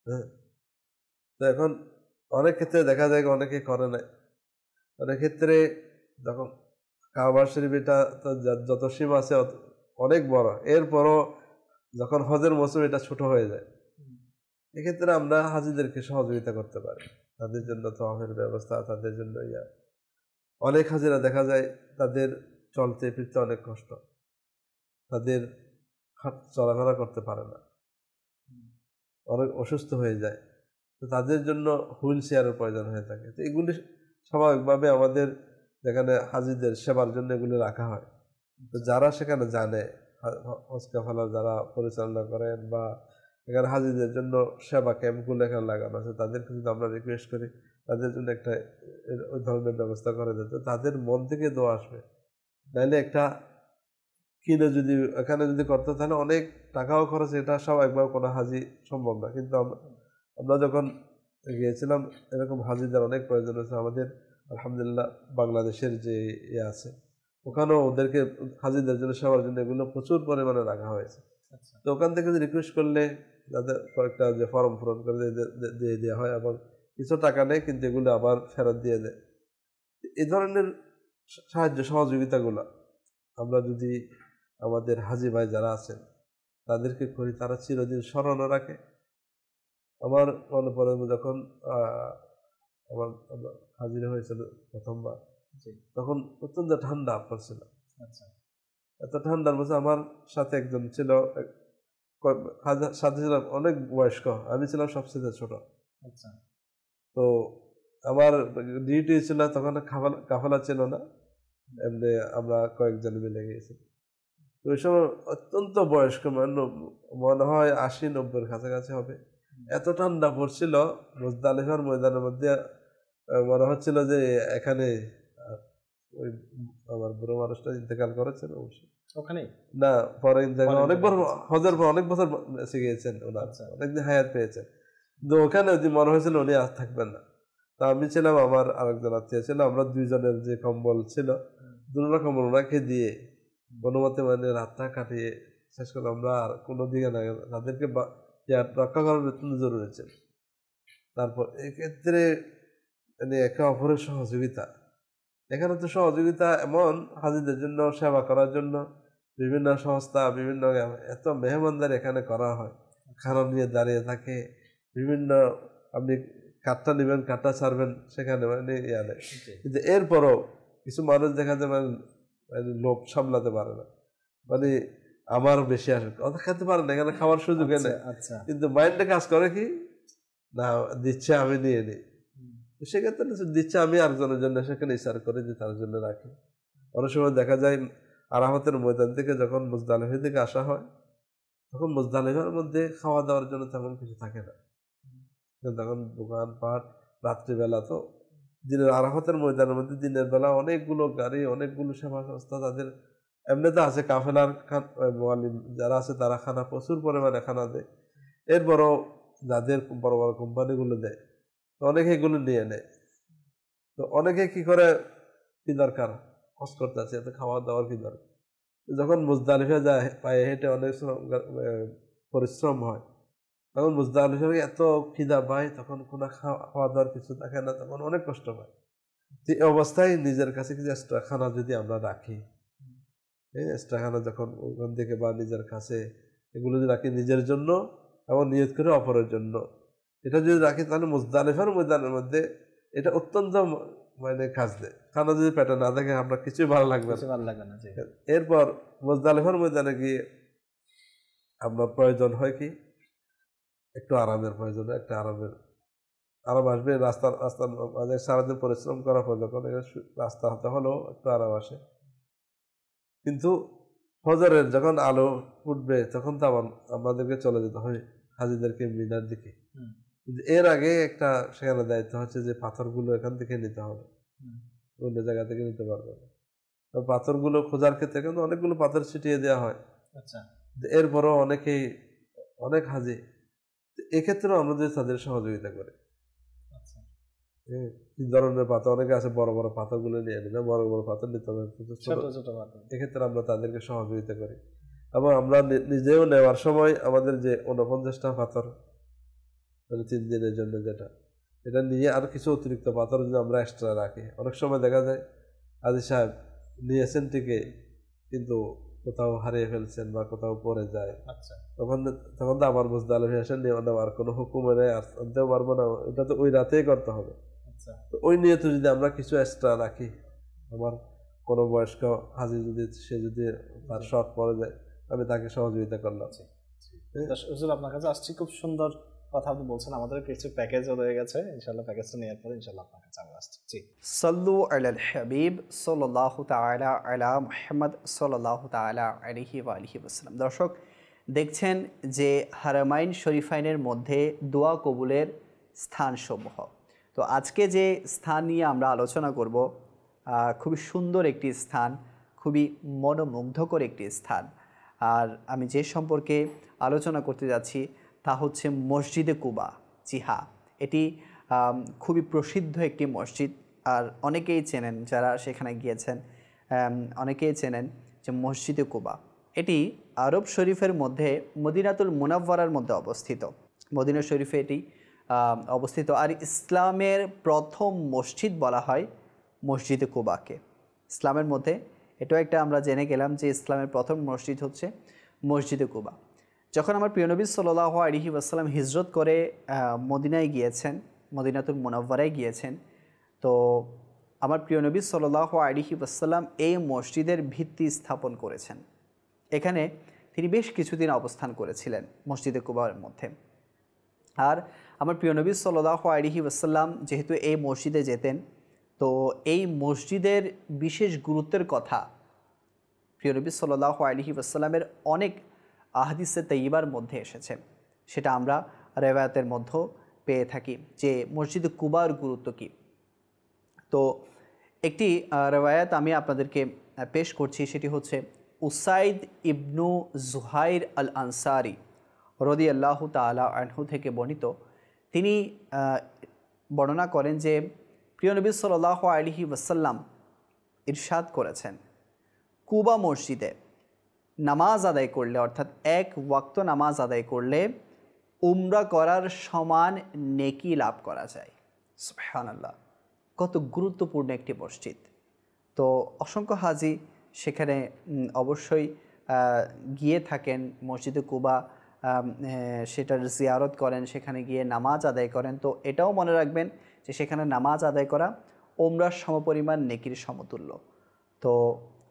হ্যাঁ, তো এখন অনেক ক্ষেত্রে দেখা যায় অনেকে করে নাই। অনেক ক্ষেত্রে যখন কাবা শরীফ এটা যত সীমা আছে অনেক বড়, এরপরও যখন হজের মৌসুম এটা ছোট হয়ে যায়। এক্ষেত্রে আমরা হাজিদেরকে সহযোগিতা করতে পারি, তাদের জন্য তাওয়াফের ব্যবস্থা, তাদের জন্য অনেক হাজিরা দেখা যায় তাদের চলতে ফিরতে অনেক কষ্ট, তাদের চলাফেরা করতে পারে না। অনেক অসুস্থ হয়ে যায়, তো তাদের জন্য হুইল চেয়ারের প্রয়োজন হয়ে থাকে। তো এগুলি স্বাভাবিকভাবে আমাদের যেখানে হাজিদের সেবার জন্য এগুলি রাখা হয়। তো যারা সেখানে জানে, হজ কাফেলা যারা পরিচালনা করেন বা এখানে হাজিদের জন্য সেবা ক্যাম্পগুলো এখানে লাগানো আছে, তাদেরকে যদি আমরা রিকোয়েস্ট করি তাদের জন্য একটা ওই ধরনের ব্যবস্থা করে দিতে, তাদের মন থেকে দোয়া আসবে। নাইলে একটা কিনে যদি এখানে যদি করতে, তাহলে অনেক টাকাও খরচ, এটা স্বাভাবিকভাবে কোনো হাজি সম্ভব না। কিন্তু আমরা যখন গিয়েছিলাম, এরকম হাজিদের অনেক প্রয়োজন আছে আমাদের। আলহামদুলিল্লাহ বাংলাদেশের যে ইয়ে আছে, ওখানেও ওদেরকে হাজিদের জন্য সেবার জন্য এগুলো প্রচুর পরিমাণে রাখা হয়েছে। তো ওখান থেকে রিকোয়েস্ট করলে যাদের কয়েকটা যে ফর্ম পূরণ করে দিয়ে দেওয়া হয়, এবং কিছু টাকা নেই কিন্তু এগুলো আবার ফেরত দিয়ে দেয়। এই ধরনের সাহায্য সহযোগিতাগুলো আমরা যদি আমাদের হাজি ভাই যারা আছেন তাদেরকে করি, তারা চিরদিন স্মরণও রাখে। আমার মনে পড়ে যখন আমার হাজির হয়েছিল প্রথমবার, তখন অত্যন্ত ঠান্ডা পড়ছিল। এত ঠান্ডার মধ্যে আমার সাথে একজন ছিল, সাথে ছিলাম অনেক বয়স্ক, আমি ছিলাম সবচেয়ে ছোট। তো আমার ডিউটি ছিল তখন, কাফেলা ছিল না, এমনি আমরা কয়েকজন মিলে গিয়েছি। তো ওই সময় অত্যন্ত বয়স্ক, মনে হয় 80-90 কাছাকাছি হবে। এত ঠান্ডা পড়ছিল, মুজদালিফার ময়দানের মধ্যে মনে হচ্ছিল যে এখানে ওই আমার বুড়ো মানুষটা ইন্তেকাল করেছেন অবশ্যই ওখানে না, পরে ইন্তেকাল অনেক বড় হজের পর অনেক বছর বেঁচে গিয়েছেন, ওনার অনেকদিন হায়াত পেয়েছেন। কিন্তু ওখানে মনে হয়েছিল উনি আর থাকবেন না। তা আমি ছিলাম, আমার আরেকজন আত্মীয় ছিল, আমরা দুইজনের যে কম্বল ছিল দুটো কম্বল ওনাকে দিয়ে কোনোমতে রাতটা কাটিয়ে শেষ করে আমরা আর কোনো দিকে না, তাদেরকে রক্ষা করার অত্যন্ত জরুরি ছিল। তারপর এক্ষেত্রে একে অপরের সহযোগিতা, এখানে তো সহযোগিতা এমন, হাজিদের জন্য সেবা করার জন্য বিভিন্ন সংস্থা, বিভিন্ন এত মেহমানদারি এখানে করা হয়, খানা নিয়ে দাঁড়িয়ে থাকে, বিভিন্ন আপনি কাঠটা নেবেন, কাঠটা ছাড়বেন সেখানে কিন্তু এরপরও কিছু মানুষ দেখা যায় লোভ সামলাতে পারে না, আমার বেশি আসে, কথা খেতে পারে না, এখানে খাওয়ার সুযোগ নেই, কিন্তু মাইন্ডে কাজ করে কি না, দিচ্ছে আমি নিয়ে নিই। সেক্ষেত্রে দিচ্ছে আমি আরেকজনের জন্য সেখানে ইশারা করে যে তার জন্য রাখি। অনেক সময় দেখা যায় আরাফাতের ময়দান থেকে যখন মুজদালিফা থেকে আসা হয়, তখন মুজদালিফার মধ্যে খাওয়া দাওয়ার জন্য তেমন কিছু থাকে না, তখন দোকানপাট রাত্রিবেলা, তো দিনের আরাফাতের ময়দানের মধ্যে দিনের বেলা অনেকগুলো গাড়ি, অনেকগুলো সেবা সংস্থা, তাদের এমনিতে আছে কাফেলার যারা আছে তারা খানা প্রচুর পরিমাণে খানা দেয়। এরপরও যাদের বড় বড় কোম্পানিগুলো দেয়, অনেকে এগুলো নিয়ে নেয়। তো অনেকে কি করে, কি দরকার, খরচ করতে আছে, এত খাওয়া দাওয়ার কি দরকার। যখন মুজদালিফা যায় পায়ে হেঁটে অনেক পরিশ্রম হয়, তখন মুজদালিফাকে এত খিদা পায়, তখন কোনো খাওয়া দাওয়ার কিছু থাকে না, তখন অনেক কষ্ট পায়। এই অবস্থায় নিজের কাছে কিছু এক্সট্রা খানা যদি আমরা রাখি, এই এক্সট্রা খানা যখন ওখান থেকে বা নিজের কাছে এগুলো যদি রাখি নিজের জন্য এবং নিয়ত করে অপরের জন্য, এটা যদি রাখি তাহলে মুজদালিফার ময়দানের মধ্যে এটা অত্যন্ত কাজ দেয়। খানা যদি পেটে না দেখে আমরা কিছুই ভালো লাগবে না। এরপর মুজদালিফার ময়দানে গিয়ে আমরা প্রয়োজন হয় কি, একটু আরামের প্রয়োজন, একটা আরাম আসবে। রাস্তার মাঝে সারাদিন পরিশ্রম করার পর যখন রাস্তা হতে হলেও একটু আরাম আসে। কিন্তু ফজরের যখন আলো ফুটবে তখন তো আবার আমাদেরকে চলে যেতে হয় হাজিদেরকে মিনার দিকে। কিন্তু এর আগে একটা সেখানে দায়িত্ব হচ্ছে যে পাথরগুলো এখান থেকে নিতে হবে, অন্য জায়গা থেকে নিতে পারবে না। পাথরগুলো খোঁজার ক্ষেত্রে কিন্তু অনেকগুলো পাথর ছিটিয়ে দেওয়া হয়। এরপরও অনেক হাজি, এক্ষেত্রেও আমরা যদি তাদের সহযোগিতা করি, কি ধরনের পাথর, অনেকে আছে বড় বড় পাথরগুলো নিয়ে নিই না, বড় বড় পাথর নিতে হবে, এক্ষেত্রে আমরা তাদেরকে সহযোগিতা করি। এবং আমরা নিজেও নেওয়ার সময় আমাদের যে 49টা পাথর 3 দিনের জন্য যেটা, এটা নিয়ে আর কিছু অতিরিক্ত পাথর যদি আমরা এক্সট্রা রাখি, অনেক সময় দেখা যায় হাজি সাহেব নিয়েছেন ঠিকই কিন্তু কোথাও হারিয়ে ফেলছেন বা কোথাও পড়ে যায়, তখন তো আমার মুজদালিফা এসে নেওয়ার কোনো হুকুম আনতেও পারবো না, এটা তো ওই রাতেই করতে হবে। ওই নিয়ে তো যদি আমরা কিছু এক্সট্রা রাখি, আমার কোনো বয়স্ক হাজি সে যদি তার শর্ট পড়ে যায়, আমি তাকে সহযোগিতা করলাম। আপনার কাছে আসছি, খুব সুন্দর কথা আপনি বলছেন, আমাদের কিছু প্যাকেজও রয়ে গেছে, ইনশাআল্লাহ প্যাকেজটা নেওয়ার পরে ইনশাআল্লাহ আপনার কাছে আমরা আসছি। জি, সাল্লু আলাল হাবিব সাল্লাল্লাহু তাআলা আলা মুহাম্মদ সাল্লাল্লাহু তাআলা আলাইহি ওয়া আলিহি ওয়াসাল্লাম। দর্শক দেখছেন যে হারামাইন শরীফাইনের মধ্যে দোয়া কবুলের স্থানসমূহ। তো আজকে যে স্থান নিয়ে আমরা আলোচনা করব খুবই সুন্দর একটি স্থান, খুবই মনোমুগ্ধকর একটি স্থান। আর আমি যে সম্পর্কে আলোচনা করতে যাচ্ছি তা হচ্ছে মসজিদে কুবা। জি হ্যাঁ, এটি খুবই প্রসিদ্ধ একটি মসজিদ, আর অনেকেই চেনেন, যারা সেখানে গিয়েছেন অনেকেই চেনেন যে মসজিদে কুবা এটি আরব শরীফের মধ্যে মদিনাতুল মুনাওয়ারার মধ্যে অবস্থিত। মদিনা শরীফে এটি অবস্থিত। আর ইসলামের প্রথম মসজিদ বলা হয় মসজিদে কুবাকে। ইসলামের মধ্যে এটাও একটা আমরা জেনে গেলাম যে ইসলামের প্রথম মসজিদ হচ্ছে মসজিদে কুবা। যখন আমার প্রিয় নবী সাল্লাল্লাহু আলাইহি ওয়াসাল্লাম হিজরত করে মদিনায় গিয়েছেন, মদিনাতুল মুনাওয়ারায় গিয়েছেন, তো আমার প্রিয় নবী সাল্লাল্লাহু আলাইহি ওয়াসাল্লাম এই মসজিদের ভিত্তি স্থাপন করেছেন। এখানে তিনি বেশ কিছুদিন অবস্থান করেছিলেন মসজিদে কুবার মধ্যে। আর আমার প্রিয় নবী সাল্লাল্লাহু আলাইহি ওয়াসাল্লাম যেহেতু এই মসজিদে যেতেন, তো এই মসজিদের বিশেষ গুরুত্বের কথা প্রিয় নবী সাল্লাল্লাহু আলাইহি ওয়াসাল্লামের অনেক আহাদিসে তাইয়্যিবার মধ্যে এসেছে। সেটা আমরা রেওয়ায়াতের মধ্যেও পেয়ে থাকি যে মসজিদে কুবার গুরুত্ব কী। তো একটি রেওয়ায়াত আমি আপনাদেরকে পেশ করছি, সেটি হচ্ছে উসাইদ ইবনু জুহাইর আল আনসারি রাদিয়াল্লাহু তাআলা আনহু থেকে বর্ণিত। তিনি বর্ণনা করেন যে প্রিয় নবী সাল্লাল্লাহু আলাইহি ওয়াসাল্লাম ইরশাদ করেছেন, কুবা মসজিদে নামাজ আদায় করলে, অর্থাৎ এক ওয়াক্ত নামাজ আদায় করলে উমরা করার সমান নেকি লাভ করা যায়। সুবহানাল্লাহ, কত গুরুত্বপূর্ণ একটি মসজিদ। তো অসংখ্য হাজি সেখানে অবশ্যই গিয়ে থাকেন, মসজিদে কুবা সেটার জিয়ারত করেন, সেখানে গিয়ে নামাজ আদায় করেন। তো এটাও মনে রাখবেন যে সেখানে নামাজ আদায় করা ওমরার সমপরিমাণ নেকির সমতুল্য। তো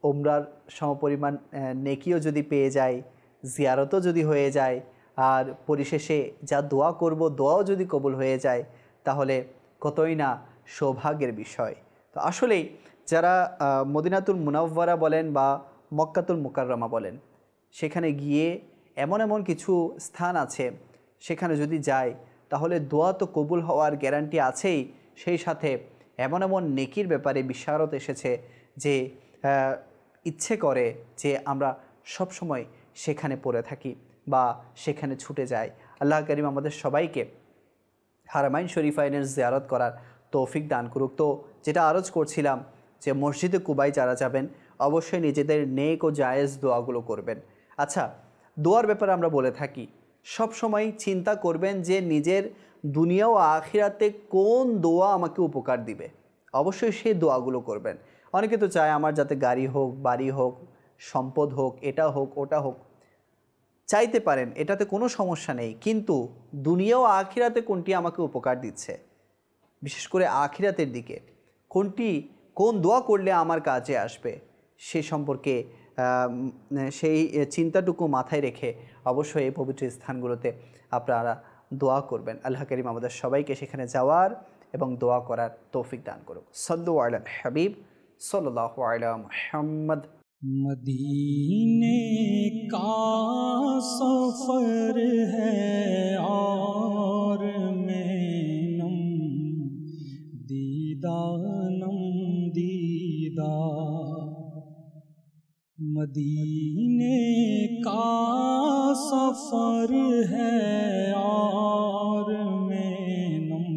ওমরার সমপরিমাণ নেকিও যদি পেয়ে যায়, জিয়ারতও যদি হয়ে যায়, আর পরিশেষে যা দোয়া করব দোয়াও যদি কবুল হয়ে যায়, তাহলে কতই না সৌভাগ্যের বিষয়। তো আসলেই যারা মদিনাতুল মুনাওয়ারা বলেন বা মক্কাতুল মুকাররমা বলেন, সেখানে গিয়ে এমন এমন কিছু স্থান আছে, সেখানে যদি যায় তাহলে দোয়া তো কবুল হওয়ার গ্যারান্টি আছেই, সেই সাথে এমন এমন নেকির ব্যাপারে বিশারত এসেছে যে ইচ্ছে করে যে আমরা সব সময় সেখানে পড়ে থাকি বা সেখানে ছুটে যাই। আল্লাহ কারীম আমাদের সবাইকে হারামাইন শরীফাইনের জিয়ারত করার তৌফিক দান করুক। তো যেটা আরজ করছিলাম যে মসজিদে কুবায় যারা যাবেন অবশ্যই নিজেদের নেক ও জায়েজ দোয়াগুলো করবেন। আচ্ছা, দোয়ার ব্যাপারে আমরা বলে থাকি, সব সময় চিন্তা করবেন যে নিজের দুনিয়া ও আখিরাতে কোন দোয়া আমাকে উপকার দিবে, অবশ্যই সেই দোয়াগুলো করবেন। অনেকে তো চায় আমার যাতে গাড়ি হোক, বাড়ি হোক, সম্পদ হোক, এটা হোক, ওটা হোক, চাইতে পারেন, এটাতে কোনো সমস্যা নেই, কিন্তু দুনিয়া ও আখিরাতে কোনটি আমাকে উপকার দিচ্ছে, বিশেষ করে আখিরাতের দিকে কোন দোয়া করলে আমার কাজে আসবে, সে সম্পর্কে সেই চিন্তাটুকু মাথায় রেখে অবশ্যই এই পবিত্র স্থানগুলোতে আপনারা দোয়া করবেন। আল্লাহ কারীম আমাদের সবাইকে সেখানে যাওয়ার এবং দোয়া করার তৌফিক দান করুক। সাল্লু আলাল হাবিব সাল্লাল্লাহু আলা মুহাম্মদ। मदीने का सफर है और मैनम दीदानम दीदा, मदीने का सफर है और मैनम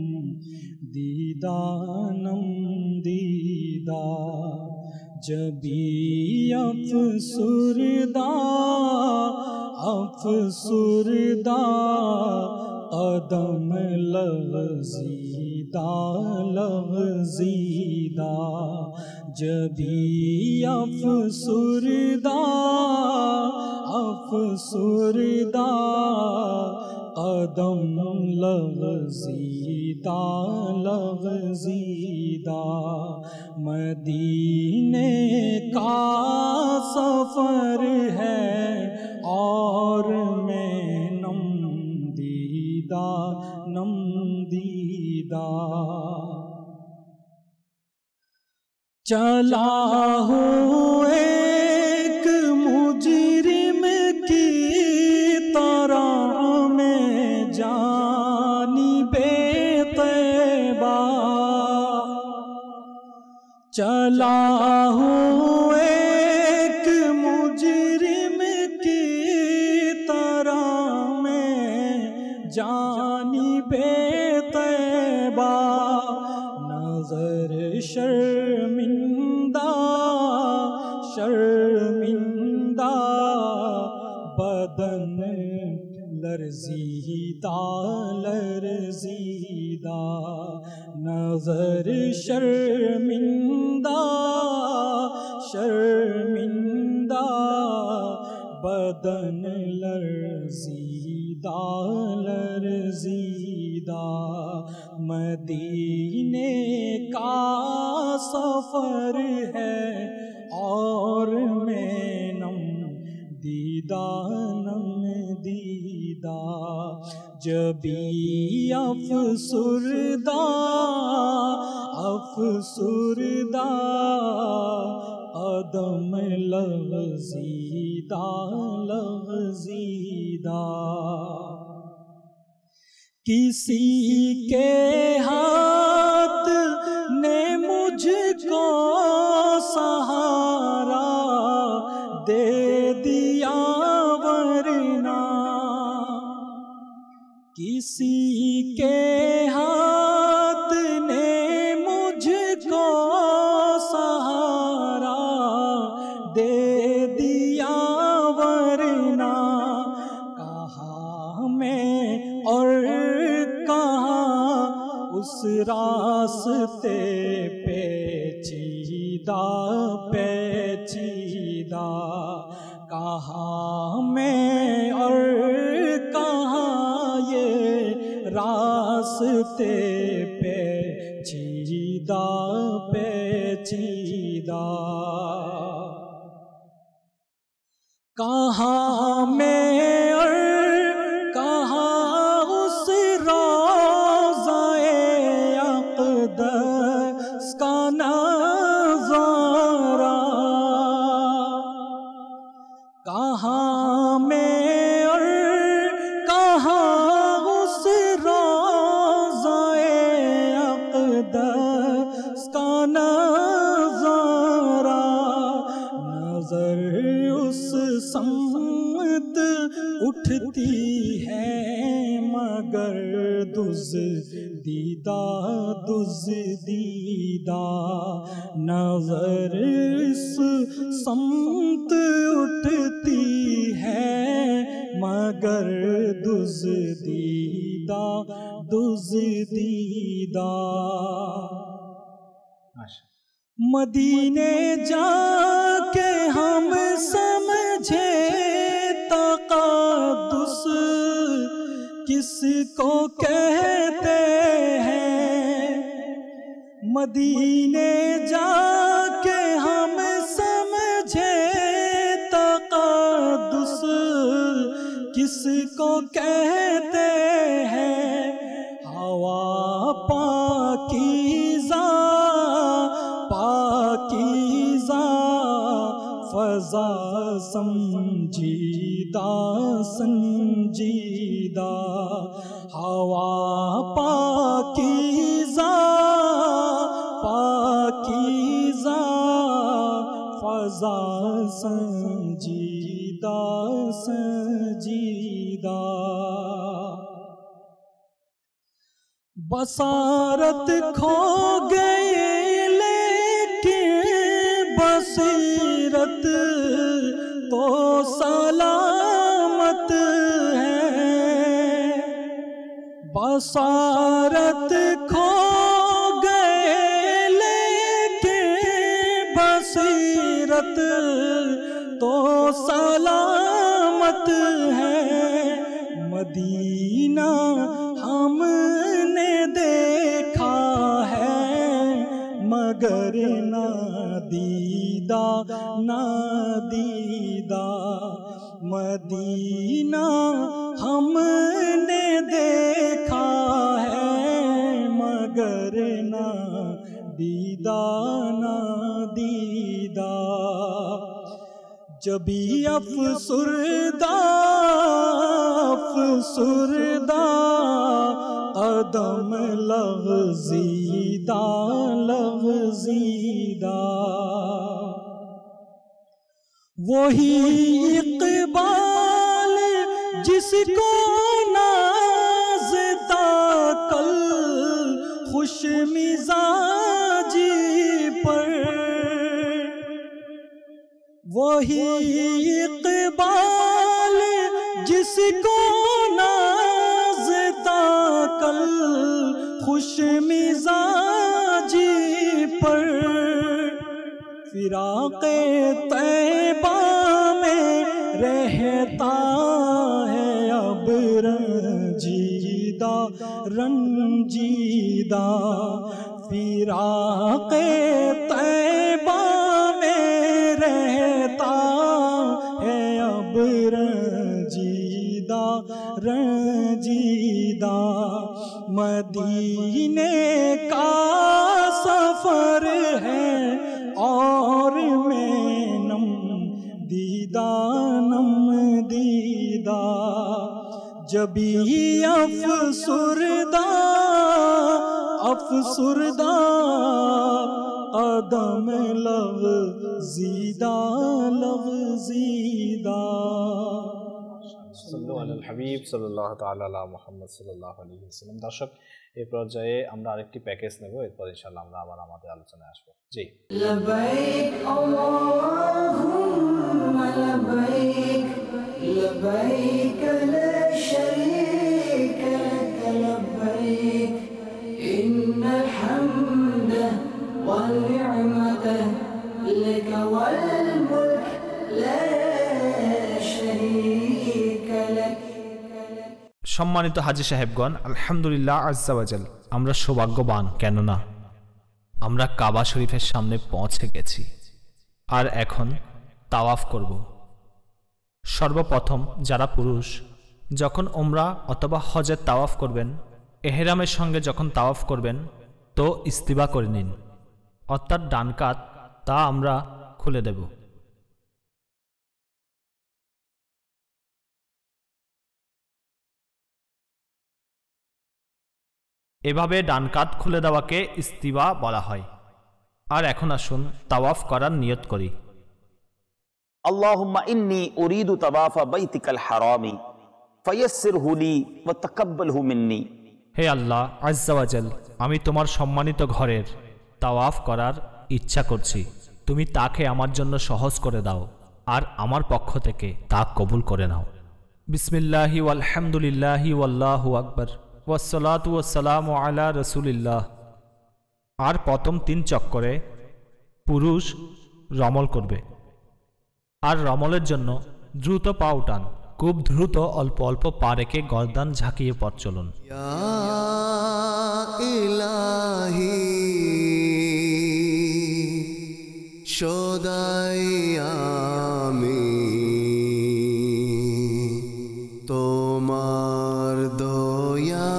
दीदानम दीदा, जबी अफसुरदा कदम लग़ज़ीदा लग़ज़ीदा, जबी अफसुरदा कदम लग़ज़ीदा लग़ज़ीदा, मदीने का सफर है और मैनम दीदा دیدہ چلا ہوں ایک مجرم کی طرح میں جانب طیبہ چلا ہوں ایک مجرم کی طرح میں جانب طیبہ نظر شرمندہ شرمندہ بدن لرزیدہ لرزیدہ نظر شرمندہ شرمندہ بدن لرزیدہ لرزیدہ مدینے کا سفر ہے اور میں نم دیدہ نم دیدہ جبی افسردہ افسردہ قدم لغزیدہ لغزیدہ کسی کے ہاتھ نے مجھ کو سہارا دے دیا ورنہ کسی کے ہاتھ نے مجھ کو سہارا دے دیا ورنہ کہاں میں اور کہاں اس راستے پیچیدہ پیچیدہ کہاں میں اور کہاں یہ راستے پیچیدہ پیچیدہ کہاں میں اور کہاں اس روضہ اقدس کا نظارہ کہاں میں اور کہاں اس روضہ اقدس کا نظارہ نظر اس سمت اٹھتی ہے مگر دزدیدہ دزدیدہ نظر اس سمت اٹھتی ہے مگر دزدیدہ دزدیدہ مدینے جا کے ہم سمجھے تقدس کس کو کہتے ہیں مدینے جا کے ہم سمجھے تقدس کس کو کہتے ہیں ہوا پاکیزہ پاکیزہ فضا سمجیدہ سنجیدہ ہوا پاکیزہ پاکیزہ فضا سنجیدہ سنجیدہ بصارت کھو گئی لیکن بصیرت تو سلامت ہے بصارت کھو گئی لیکن بصیرت تو سلامت ہے مدینہ ہم نے دیکھا ہے مگر نادیدہ نادیدہ مدینہ ہم نے دیکھا ہے मगर ना दीदा ना दीदा। जबी अफसुरदा अफसुरदा कदम लग़ज़ीदा लग़ज़ीदा। वही इक़बाल जिसको नाज़ता कल खुश मिजाजी पर। वही इक़बाल जिसको नाज़ता कल खुश मिजाजी पर। फिराक़े तैबा में रहता है अब रंजीदा रंजीदा। फिराक़े तैबा में रहता है अब रंजीदा रंजीदा। मदीने का सफ़र है और मैं नम दीदा नम दीदा। जबी अफसुरदा अफसुरदा कदम लग़ज़ीदा लग़ज़ीदा। সাল্লু আলাল হাবিব সাল্লাল্লাহু তাআলা আলা মুহাম্মদ সাল্লাল্লাহু আলাইহি ওয়াসাল্লাম। দর্শক, এই পর্যায়ে আমরা আরেকটি প্যাকেজ নেব, এরপর ইনশাআল্লাহ আমরা আবার আমাদের আলোচনায় আসব। জি। লবাইক আল্লাহুম্মা লবাইক লবাইক লা শারীকা লাক লবাইক ইন্নাল হামদা ওয়ান নি'মাতা লাকা ওয়াল মুলক লা শারীকা লাক। সম্মানিত হাজী সাহেবগণ, আলহামদুলিল্লাহ আজ্জা ওয়াজাল, আমরা সৌভাগ্যবান, কেননা আমরা কাবা শরীফের সামনে পৌঁছে গেছি আর এখন তাওয়াফ করব। সর্বপ্রথম যারা পুরুষ যখন উমরা অথবা হজের তাওয়াফ করবেন, এহরামের সঙ্গে যখন তাওয়াফ করবেন তো ইস্তিবা করে নিন, অর্থাৎ ডান কাত তা আমরা খুলে দেব। এভাবে ডান কাত খুলে দেওয়াকে ইস্তিবা বলা হয়। আর এখন আসুন তাওয়াফ করার নিয়ত করি। আল্লাহুম্মা ইন্নী উরিদু তাওয়াফা বাইতিকাল হারামি ফায়াসসিরহু লি ওয়া তাকাব্বালহু মিন্নি। হে আল্লাহ আজ্জা ওয়াজাল, আমি তোমার সম্মানিত ঘরের তাওয়াফ করার ইচ্ছা করছি, তুমি তাকে আমার জন্য সহজ করে দাও আর আমার পক্ষ থেকে তা কবুল করে নাও। বিসমিল্লাহি ওয়ালহামদুলিল্লাহি ওয়াল্লাহু আকবার ওয়াসসালাতু ওয়াসসালামু আলা রাসূলিল্লাহ। আর প্রথম 3 চক্করে পুরুষ রমল করবে, আর রমলের জন্য দ্রুত পা উঠান, খুব দ্রুত অল্প অল্প পা রেখে গর্দান ঝাঁকিয়ে পথ চলুন। ইয়া ইলাহি সদাই আমি তোমার দয়া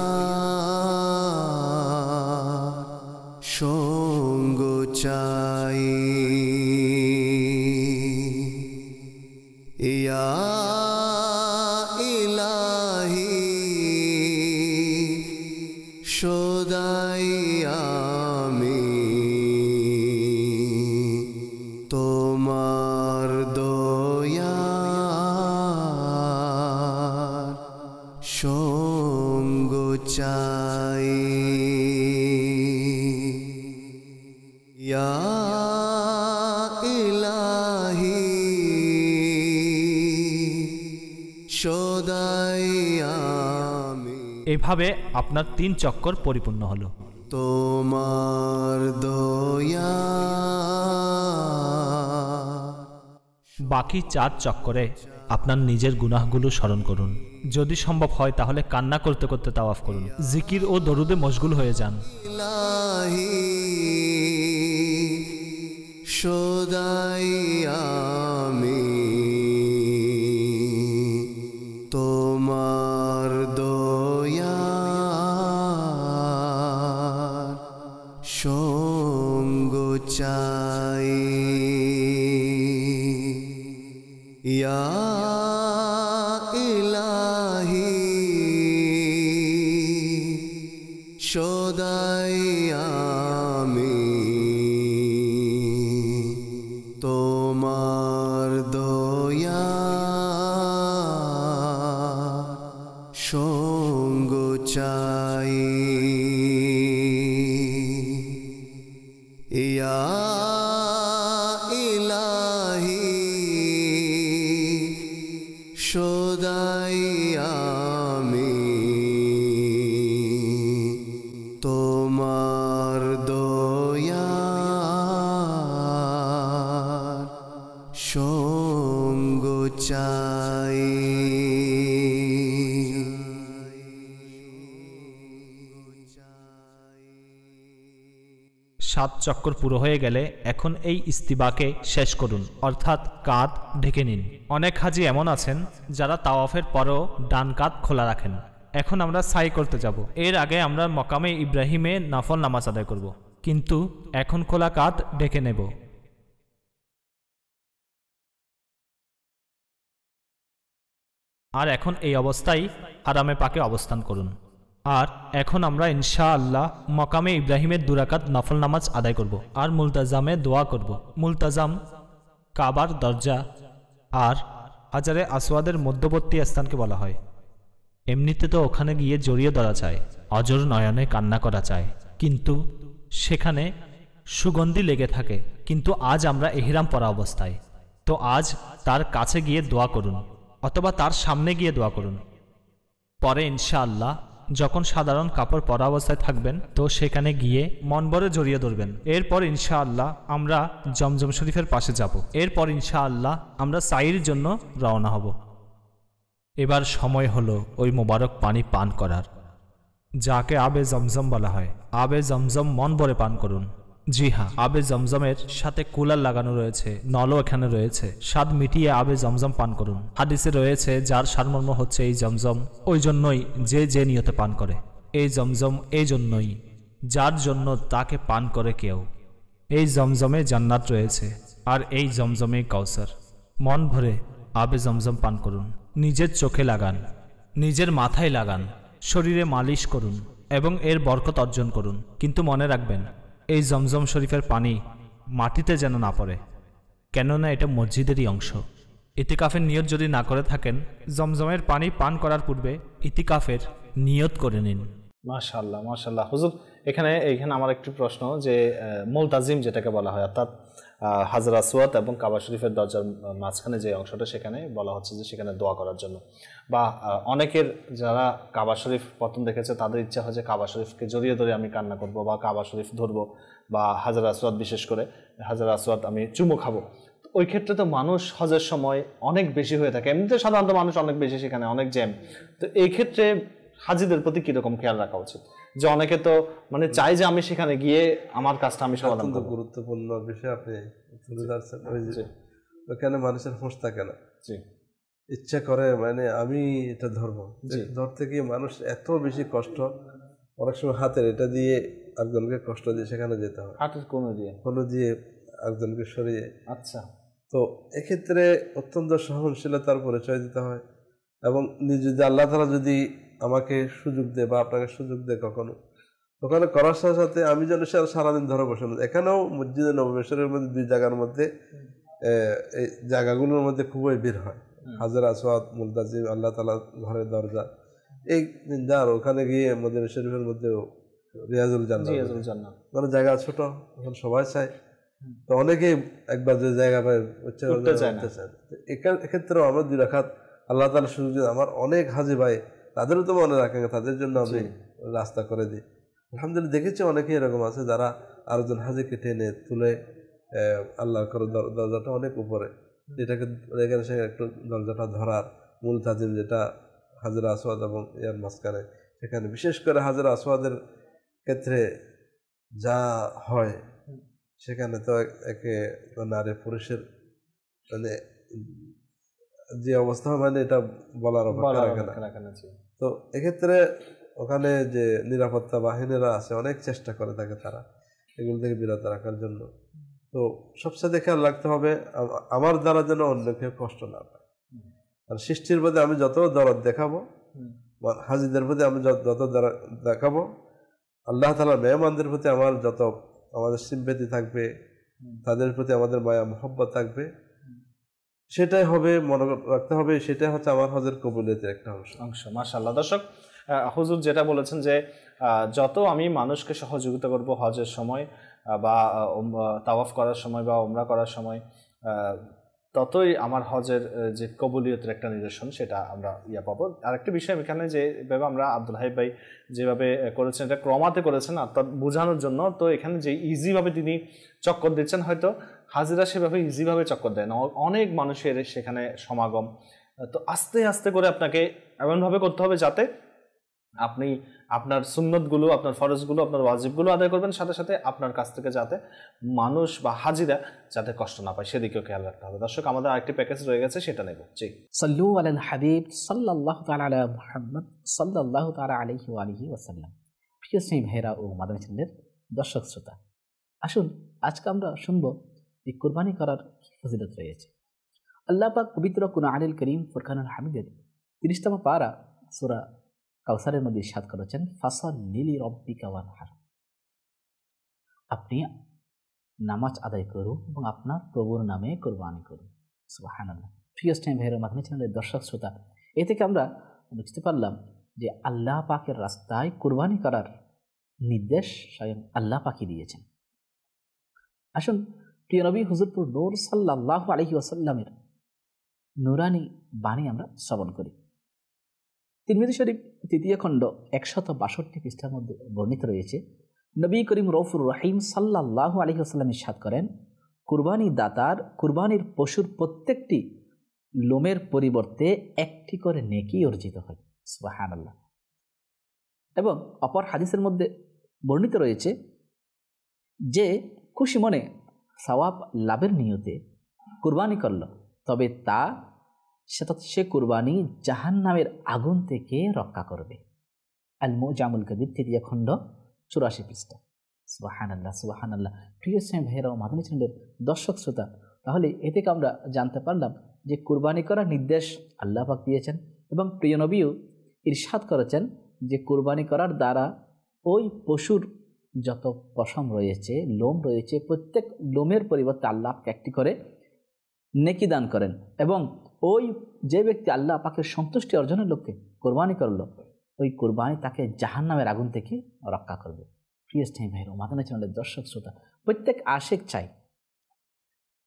সঙ্গ চাই। ইয়া ইলাহি সদাই আমি তোমার দয়া সঙ্গ চাই। ইয়া ইলাহি সদাই আমি। এভাবে আপনার 3 চক্কর পরিপূর্ণ হলো। তোমার দয়া। বাকি 4 চক্করে আপনার নিজের গুনাহগুলো স্মরণ করুন। যদি সম্ভব হয় তাহলে কান্না করতে করতে তাওয়াফ করুন, জিকির ও দরুদে মশগুল হয়ে যান। ইলাহি সদাই আমি তোমার দয়া ইয়া ইলাহি সদাই আমি তোমার দয়া সঙ্গ চাই ইয়া ইলাহি সদাই আমি তোমার দয়া সঙ্গ চাই। সাত চক্কর পুরো হয়ে গেলে এখন এই ইস্তিবাকে শেষ করুন, অর্থাৎ কাঁধ ঢেকে নিন। অনেক হাজি এমন আছেন যারা তাওয়াফের পরও ডান কাঁধ খোলা রাখেন। এখন আমরা সাই করতে যাব। এর আগে আমরা মকামে ইব্রাহিমে নফল নামাজ আদায় করব, কিন্তু এখন খোলা কাঁধ ঢেকে নেব। আর এখন এই অবস্থায় হারামে পাকে অবস্থান করুন। আর এখন আমরা ইনশাআল্লাহ মকামে ইব্রাহিমের দুরাকাত নফল নামাজ আদায় করব আর মুলতাজামে দোয়া করব। মুলতাজাম কাবার দরজা আর হাজারে আসওয়াদের মধ্যবর্তী স্থানকে বলা হয়। এমনিতে তো ওখানে গিয়ে জড়িয়ে ধরা চায়, অজর নয়নে কান্না করা চায়, কিন্তু সেখানে সুগন্ধি লেগে থাকে। কিন্তু আজ আমরা এহরাম পরা অবস্থায়, তো আজ তার কাছে গিয়ে দোয়া করুন অথবা তার সামনে গিয়ে দোয়া করুন। পরে ইনশাআল্লাহ যখন সাধারণ কাপড় পরা অবস্থায় থাকবেন তো সেখানে গিয়ে মন ভরে জড়িয়ে ধরবেন। এরপর ইনশাআল্লাহ আমরা জমজম শরীফের পাশে যাব। এরপর ইনশাআল্লাহ আমরা সাইর জন্য রওনা হব। এবার সময় হলো ওই মোবারক পানি পান করার, যাকে আবে জমজম বলা হয়। আবে জমজম মন ভরে পান করুন। জি হ্যাঁ, আবে জমজমের সাথে কুলার লাগানো রয়েছে, নলও এখানে রয়েছে। স্বাদ মিটিয়ে আবে জমজম পান করুন। হাদিসে রয়েছে যার সারমর্ম হচ্ছে এই জমজম ওই জন্যই যে নিয়তে পান করে, এই জমজম এই জন্যই যার জন্য তাকে পান করে কেউ। এই জমজমে জান্নাত রয়েছে আর এই জমজমে কাউসার। মন ভরে আবে জমজম পান করুন। নিজের চোখে লাগান, নিজের মাথায় লাগান, শরীরে মালিশ করুন এবং এর বরকত অর্জন করুন। কিন্তু মনে রাখবেন এই জমজম শরীফের পানি মাটিতে যেন না পড়ে, কেননা এটা মসজিদেরই অংশ। ইতিকাফের নিয়ত যদি না করে থাকেন, জমজমের পানি পান করার পূর্বে ইতিকাফের নিয়ত করে নিন। মাশাআল্লাহ মাশাআল্লাহ। হুজুর এখানে আমার একটি প্রশ্ন, যে মুলতাজিম যেটাকে বলা হয়, অর্থাৎ হাজর আসওয়াদ এবং কাবা শরীফের দরজার মাঝখানে যে অংশটা, সেখানে বলা হচ্ছে যে সেখানে দোয়া করার জন্য, বা অনেকের যারা কাবা শরীফ প্রথম দেখেছে তাদের ইচ্ছা হয় যে কাবা শরীফকে জড়িয়ে ধরে আমি কান্না করব বা কাবা শরীফ ধরবো, বা হাজর আসওয়াদ, বিশেষ করে হাজর আসওয়াদ আমি চুমু খাবো। ওই ক্ষেত্রে তো মানুষ হজের সময় অনেক বেশি হয়ে থাকে, এমনিতে সাধারণত মানুষ অনেক বেশি, সেখানে অনেক জ্যাম। তো এই ক্ষেত্রে হাজিদের প্রতি কিরকম খেয়াল রাখা উচিত? যে অনেকে তো মানে চাই যে আমি সেখানে গিয়ে আমার কাজটা আমি সমাধান করব। গুরুত্বপূর্ণ বিষয় আপনি তুলে ধরছেন। ওখানে মানুষের হোঁশ থাকে না, ইচ্ছা করে মানে আমি এটা ধরবো, ধরতে গিয়ে মানুষ এত বেশি কষ্ট, অনেক সময় হাতের এটা দিয়ে একজনকে কষ্ট দিয়ে সেখানে যেতে হয়, হাতের কোনো দিয়ে একজনকে সরিয়ে। আচ্ছা, তো এক্ষেত্রে অত্যন্ত সহনশীলতার পরিচয় দিতে হয়। এবং নিজে যদি আল্লাহ তাআলা যদি আমাকে সুযোগ দেয় বা আপনাকে সুযোগ দেয় কখনো, ওখানে করার সাথে সাথে আমি যেন সারাদিন ধরে বসে না। এখানেও মসজিদে নববীর মধ্যে দুই জায়গার মধ্যে এই জায়গাগুলোর মধ্যে খুবই ভিড় হয়। হাজর আসওয়াদ, মুলতাজিম, আল্লাহ তাআলা ঘরের দরজা, এই যার ওখানে গিয়ে মদিনা শরীফের মধ্যে রিয়াজুল জান্নাহ, মানে জায়গা ছোট, এখন সবাই চায়, তো অনেকেই একবার যে জায়গা পায় উঠতে চায়। এক্ষেত্রেও আমরা দুই রাকাত আল্লাহ তাআলা সুযোগ দিন। আমার অনেক হাজি ভাই, তাদেরও তো মনে রাখেন, তাদের জন্য আমি রাস্তা করে দিই। আলহামদুলিল্লাহ দেখেছি অনেকেই এরকম আছে যারা আরেকজন হাজিকে টেনে তুলে আল্লাহর করে দরজাটা অনেক উপরে, যেটাকে এখানে সে একটু দরজাটা ধরার, মুলতাজিম যেটা হাজর আসওয়াদ এবং ইয়ার মাঝখানে, সেখানে বিশেষ করে হাজর আসওয়াদের ক্ষেত্রে যা হয় সেখানে তো একে নারী পুরুষের মানে যে অবস্থা, মানে এটা বলার অপেক্ষা। তো এক্ষেত্রে ওখানে যে নিরাপত্তা বাহিনীরা আছে অনেক চেষ্টা করে থাকে তারা এগুলো থেকে বিরত রাখার জন্য। তো তো সবচেয়ে খেয়াল রাখতে হবে আমার দ্বারা যেন অন্য কেউ কষ্ট না পায়। আর সৃষ্টির প্রতি আমি যত দরদ দেখাবো, হাজিদের প্রতি আমি যত দরদ দেখাবো, আল্লাহ তাআলার মেহমানদের প্রতি আমাদের সিম্পেথি থাকবে, তাদের প্রতি আমাদের মায়া মোহব্বত থাকবে, সেটাই হবে, মনে রাখতে হবে, সেটাই হচ্ছে আমার হজের কবুলিয়তের একটা অংশ। মাশাআল্লাহ। দর্শক, হুজুর যেটা বলেছেন যে যত আমি মানুষকে সহযোগিতা করব হজের সময় বা তাওয়াফ করার সময় বা উমরা করার সময়, ততই আমার হজের যে কবুলিয়তের একটা নিদর্শন সেটা আমরা পাবো। আরেকটা বিষয় এখানে যেভাবে আমরা আব্দুল হাইব ভাই যেভাবে করেছেন, এটা ক্রমাতে করেছেন অর্থাৎ বোঝানোর জন্য। তো এখানে যে ইজিভাবে তিনি চক্কর দিচ্ছেন, হয়তো হাজিরা সেভাবে ইজিভাবে চক্কর দেয় না, অনেক মানুষের সেখানে সমাগম। তো আস্তে আস্তে করে আপনাকে এমনভাবে করতে হবে যাতে আপনি আপনার সুন্নতগুলো, আপনার ফরজগুলো, আপনার ওয়াজিবগুলো আদায় করবেন, সাথে সাথে আপনার কাছ থেকে যাতে মানুষ বা হাজিরা যাতে কষ্ট না পায় সেদিকেও খেয়াল রাখতে হবে। দর্শক, আমাদের আরেকটি প্যাকেজ রয়ে গেছে, সেটা নেব। জি, সাল্লু আলাল হাবিব সাল্লাল্লাহু তাআলা আলা মুহাম্মদ সাল্লাল্লাহু তাআলা আলাইহি ওয়া আলিহি ওয়াসাল্লাম। প্রিয় স্নেহী ভাইরা ও মাদানী চ্যানেলের দর্শক শ্রোতা, আসুন আজকে আমরা শুনবো এই কুরবানি করার কি ফজিলত রয়েছে। আল্লাহ পাক পবিত্র কুরআনুল কারীম ফুরকানুল হামিদের 30তম পারা সূরা কাউসারের মধ্যে ইরশাদ করেছেন, ফাসাল্লি লিরাব্বিকা ওয়ানহার। আপনি নামাজ আদায় করুন এবং আপনার প্রভুর নামে কুরবানি করুন। সুবহানাল্লাহ। প্রিয় স্নেহী ভাইরা মাদানী চ্যানেলের দর্শক শ্রোতা, এ থেকে আমরা বুঝতে পারলাম যে আল্লাহ পাকের রাস্তায় কুরবানি করার নির্দেশ স্বয়ং আল্লাহ পাকই দিয়েছেন। আসুন প্রিয় নবী হুজুরপুর নূর সাল্লাল্লাহু আলাইহি ওয়াসাল্লামের নুরানি বাণী আমরা শ্রবণ করি। তিরমিজি শরীফ 3য় খণ্ড 162 পৃষ্ঠার মধ্যে বর্ণিত রয়েছে, নবী করিম রউফুর রহিম সাল্লাল্লাহু আলাইহি ওয়াসাল্লাম ইরশাদ করেন, কুরবানি দাতার কুরবানির পশুর প্রত্যেকটি লোমের পরিবর্তে একটি করে নেকি অর্জিত হয়। সুবহানাল্লাহ। এবং অপর হাদিসের মধ্যে বর্ণিত রয়েছে যে খুশি মনে সওয়াব লাভের নিয়তে কুরবানি করল, তবে সে কুরবানি জাহান্নামের আগুন থেকে রক্ষা করবে। আল মুজামুল কবির 3য় খণ্ড 84 পৃষ্ঠা। সুবহানাল্লাহ, সুবহানাল্লাহ। প্রিয় স্নেহ ভাইরা ও মাদানী চ্যানেলের দর্শক শ্রোতা, তাহলে এ থেকে আমরা জানতে পারলাম যে কুরবানি করার নির্দেশ আল্লাহ পাক দিয়েছেন এবং প্রিয় নবীও ইরশাদ করেছেন যে কুরবানি করার দ্বারা ওই পশুর যত পশম রয়েছে, লোম রয়েছে, প্রত্যেক লোমের পরিবর্তে আল্লাহ পাক একটি করে নেকি দান করেন এবং ওই যে ব্যক্তি আল্লাহ পাকের সন্তুষ্টি অর্জনের লক্ষ্যে কোরবানি করল, ওই কোরবানি তাকে জাহান্নামের আগুন থেকে রক্ষা করবে। প্রিয় স্নেহী ভাইরা ও মাদানী চ্যানেলের দর্শক শ্রোতা, প্রত্যেক আশিক চাই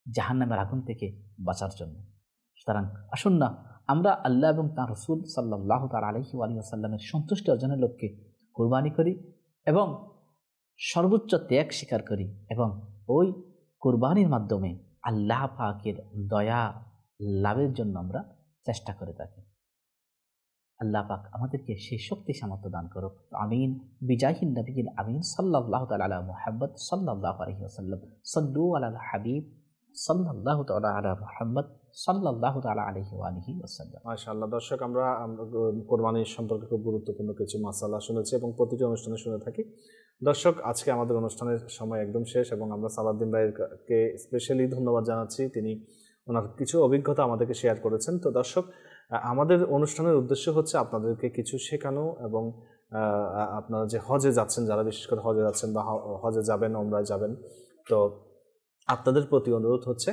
জাহান্নামের আগুন থেকে বাঁচার জন্য। সুতরাং আসুন না আমরা আল্লাহ এবং তাঁর রাসূল সাল্লাল্লাহু তাআলা আলাইহি ওয়া সাল্লামের সন্তুষ্টি অর্জনের লক্ষ্যে কোরবানি করি এবং সর্বোচ্চ ত্যাগ স্বীকার করি এবং ওই কোরবানির মাধ্যমে আল্লাহ পাকের দয়া লাভের জন্য আমরা চেষ্টা করে থাকি। আল্লাহ পাক আমাদেরকে সেই শক্তি সামর্থ্য দান করুক। আমিন। বিজাহিন নবিয়িল আমিন সাল্লাল্লাহু তাআলা আলা মুহাম্মদ সাল্লাল্লাহু আলাইহি ওয়াসাল্লাম। সাল্লু আলাল হাবিব সাল্লাল্লাহু তাআলা আলা মুহাম্মদ সাল্লাল্লাহু তাআলা আলাইহি ওয়া আলিহি ওয়াসাল্লাম। মাশাআল্লাহ। দর্শক, আমরা কোরবানির সম্পর্কে খুব গুরুত্বপূর্ণ কিছু মাসালা শুনেছি এবং প্রতিটি অনুষ্ঠানে শুনে থাকি। দর্শক, আজকে আমাদের অনুষ্ঠানের সময় একদম শেষ এবং আমরা সালাউদ্দিন ভাইকে স্পেশালি ধন্যবাদ জানাচ্ছি, তিনি ওনার কিছু অভিজ্ঞতা আমাদেরকে শেয়ার করেছেন। তো দর্শক, আমাদের অনুষ্ঠানের উদ্দেশ্য হচ্ছে আপনাদেরকে কিছু শেখানো এবং আপনারা যে হজে যাচ্ছেন, যারা বিশেষ করে হজে যাচ্ছেন বা হজে যাবেন, ওমরায় যাবেন, তো আপনাদের প্রতি অনুরোধ হচ্ছে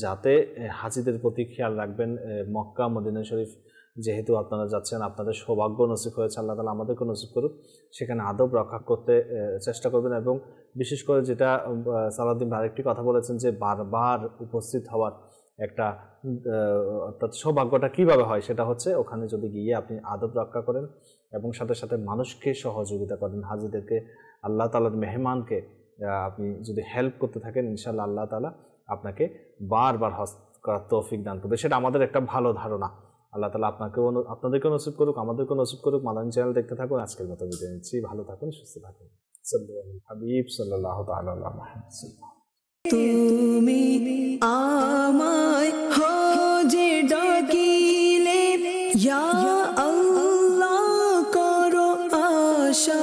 যাতে হাজিদের প্রতি খেয়াল রাখবেন। মক্কা মদিনা শরীফ যেহেতু আপনারা যাচ্ছেন, আপনাদের সৌভাগ্য নসিব হয়েছে, আল্লাহ তাআলা আমাদেরকে নসিব করুক, সেখানে আদব রক্ষা করতে চেষ্টা করবেন এবং বিশেষ করে যেটা সালাউদ্দিন ভাই আরেকটি কথা বলেছেন যে বারবার উপস্থিত হওয়ার একটা অর্থাৎ সৌভাগ্যটা কীভাবে হয়, সেটা হচ্ছে ওখানে যদি গিয়ে আপনি আদব রক্ষা করেন এবং সাথে সাথে মানুষকে সহযোগিতা করেন, হাজিদেরকে, আল্লাহ তাআলার মেহমানকে আপনি যদি হেল্প করতে থাকেন, ইনশাআল্লাহ আল্লাহ তাআলা আপনাকে বারবার হজ করার তৌফিক দান করবে। সেটা আমাদের একটা ভালো ধারণা। আল্লাহ তাআলা আপনাদেরকেও নসিব করুক, আমাদেরকেও নসিব করুক। মাদানী চ্যানেল দেখতে থাকুন। আজকের মতো বিদায় নিচ্ছি। ভালো থাকুন, সুস্থ থাকুন। হাবিব সাল্লাল্লাহু তাআলা আলা মুহাম্মদ। তুমি আমায় হজে ডাকিলে, ইয়া আল্লাহ করো আশা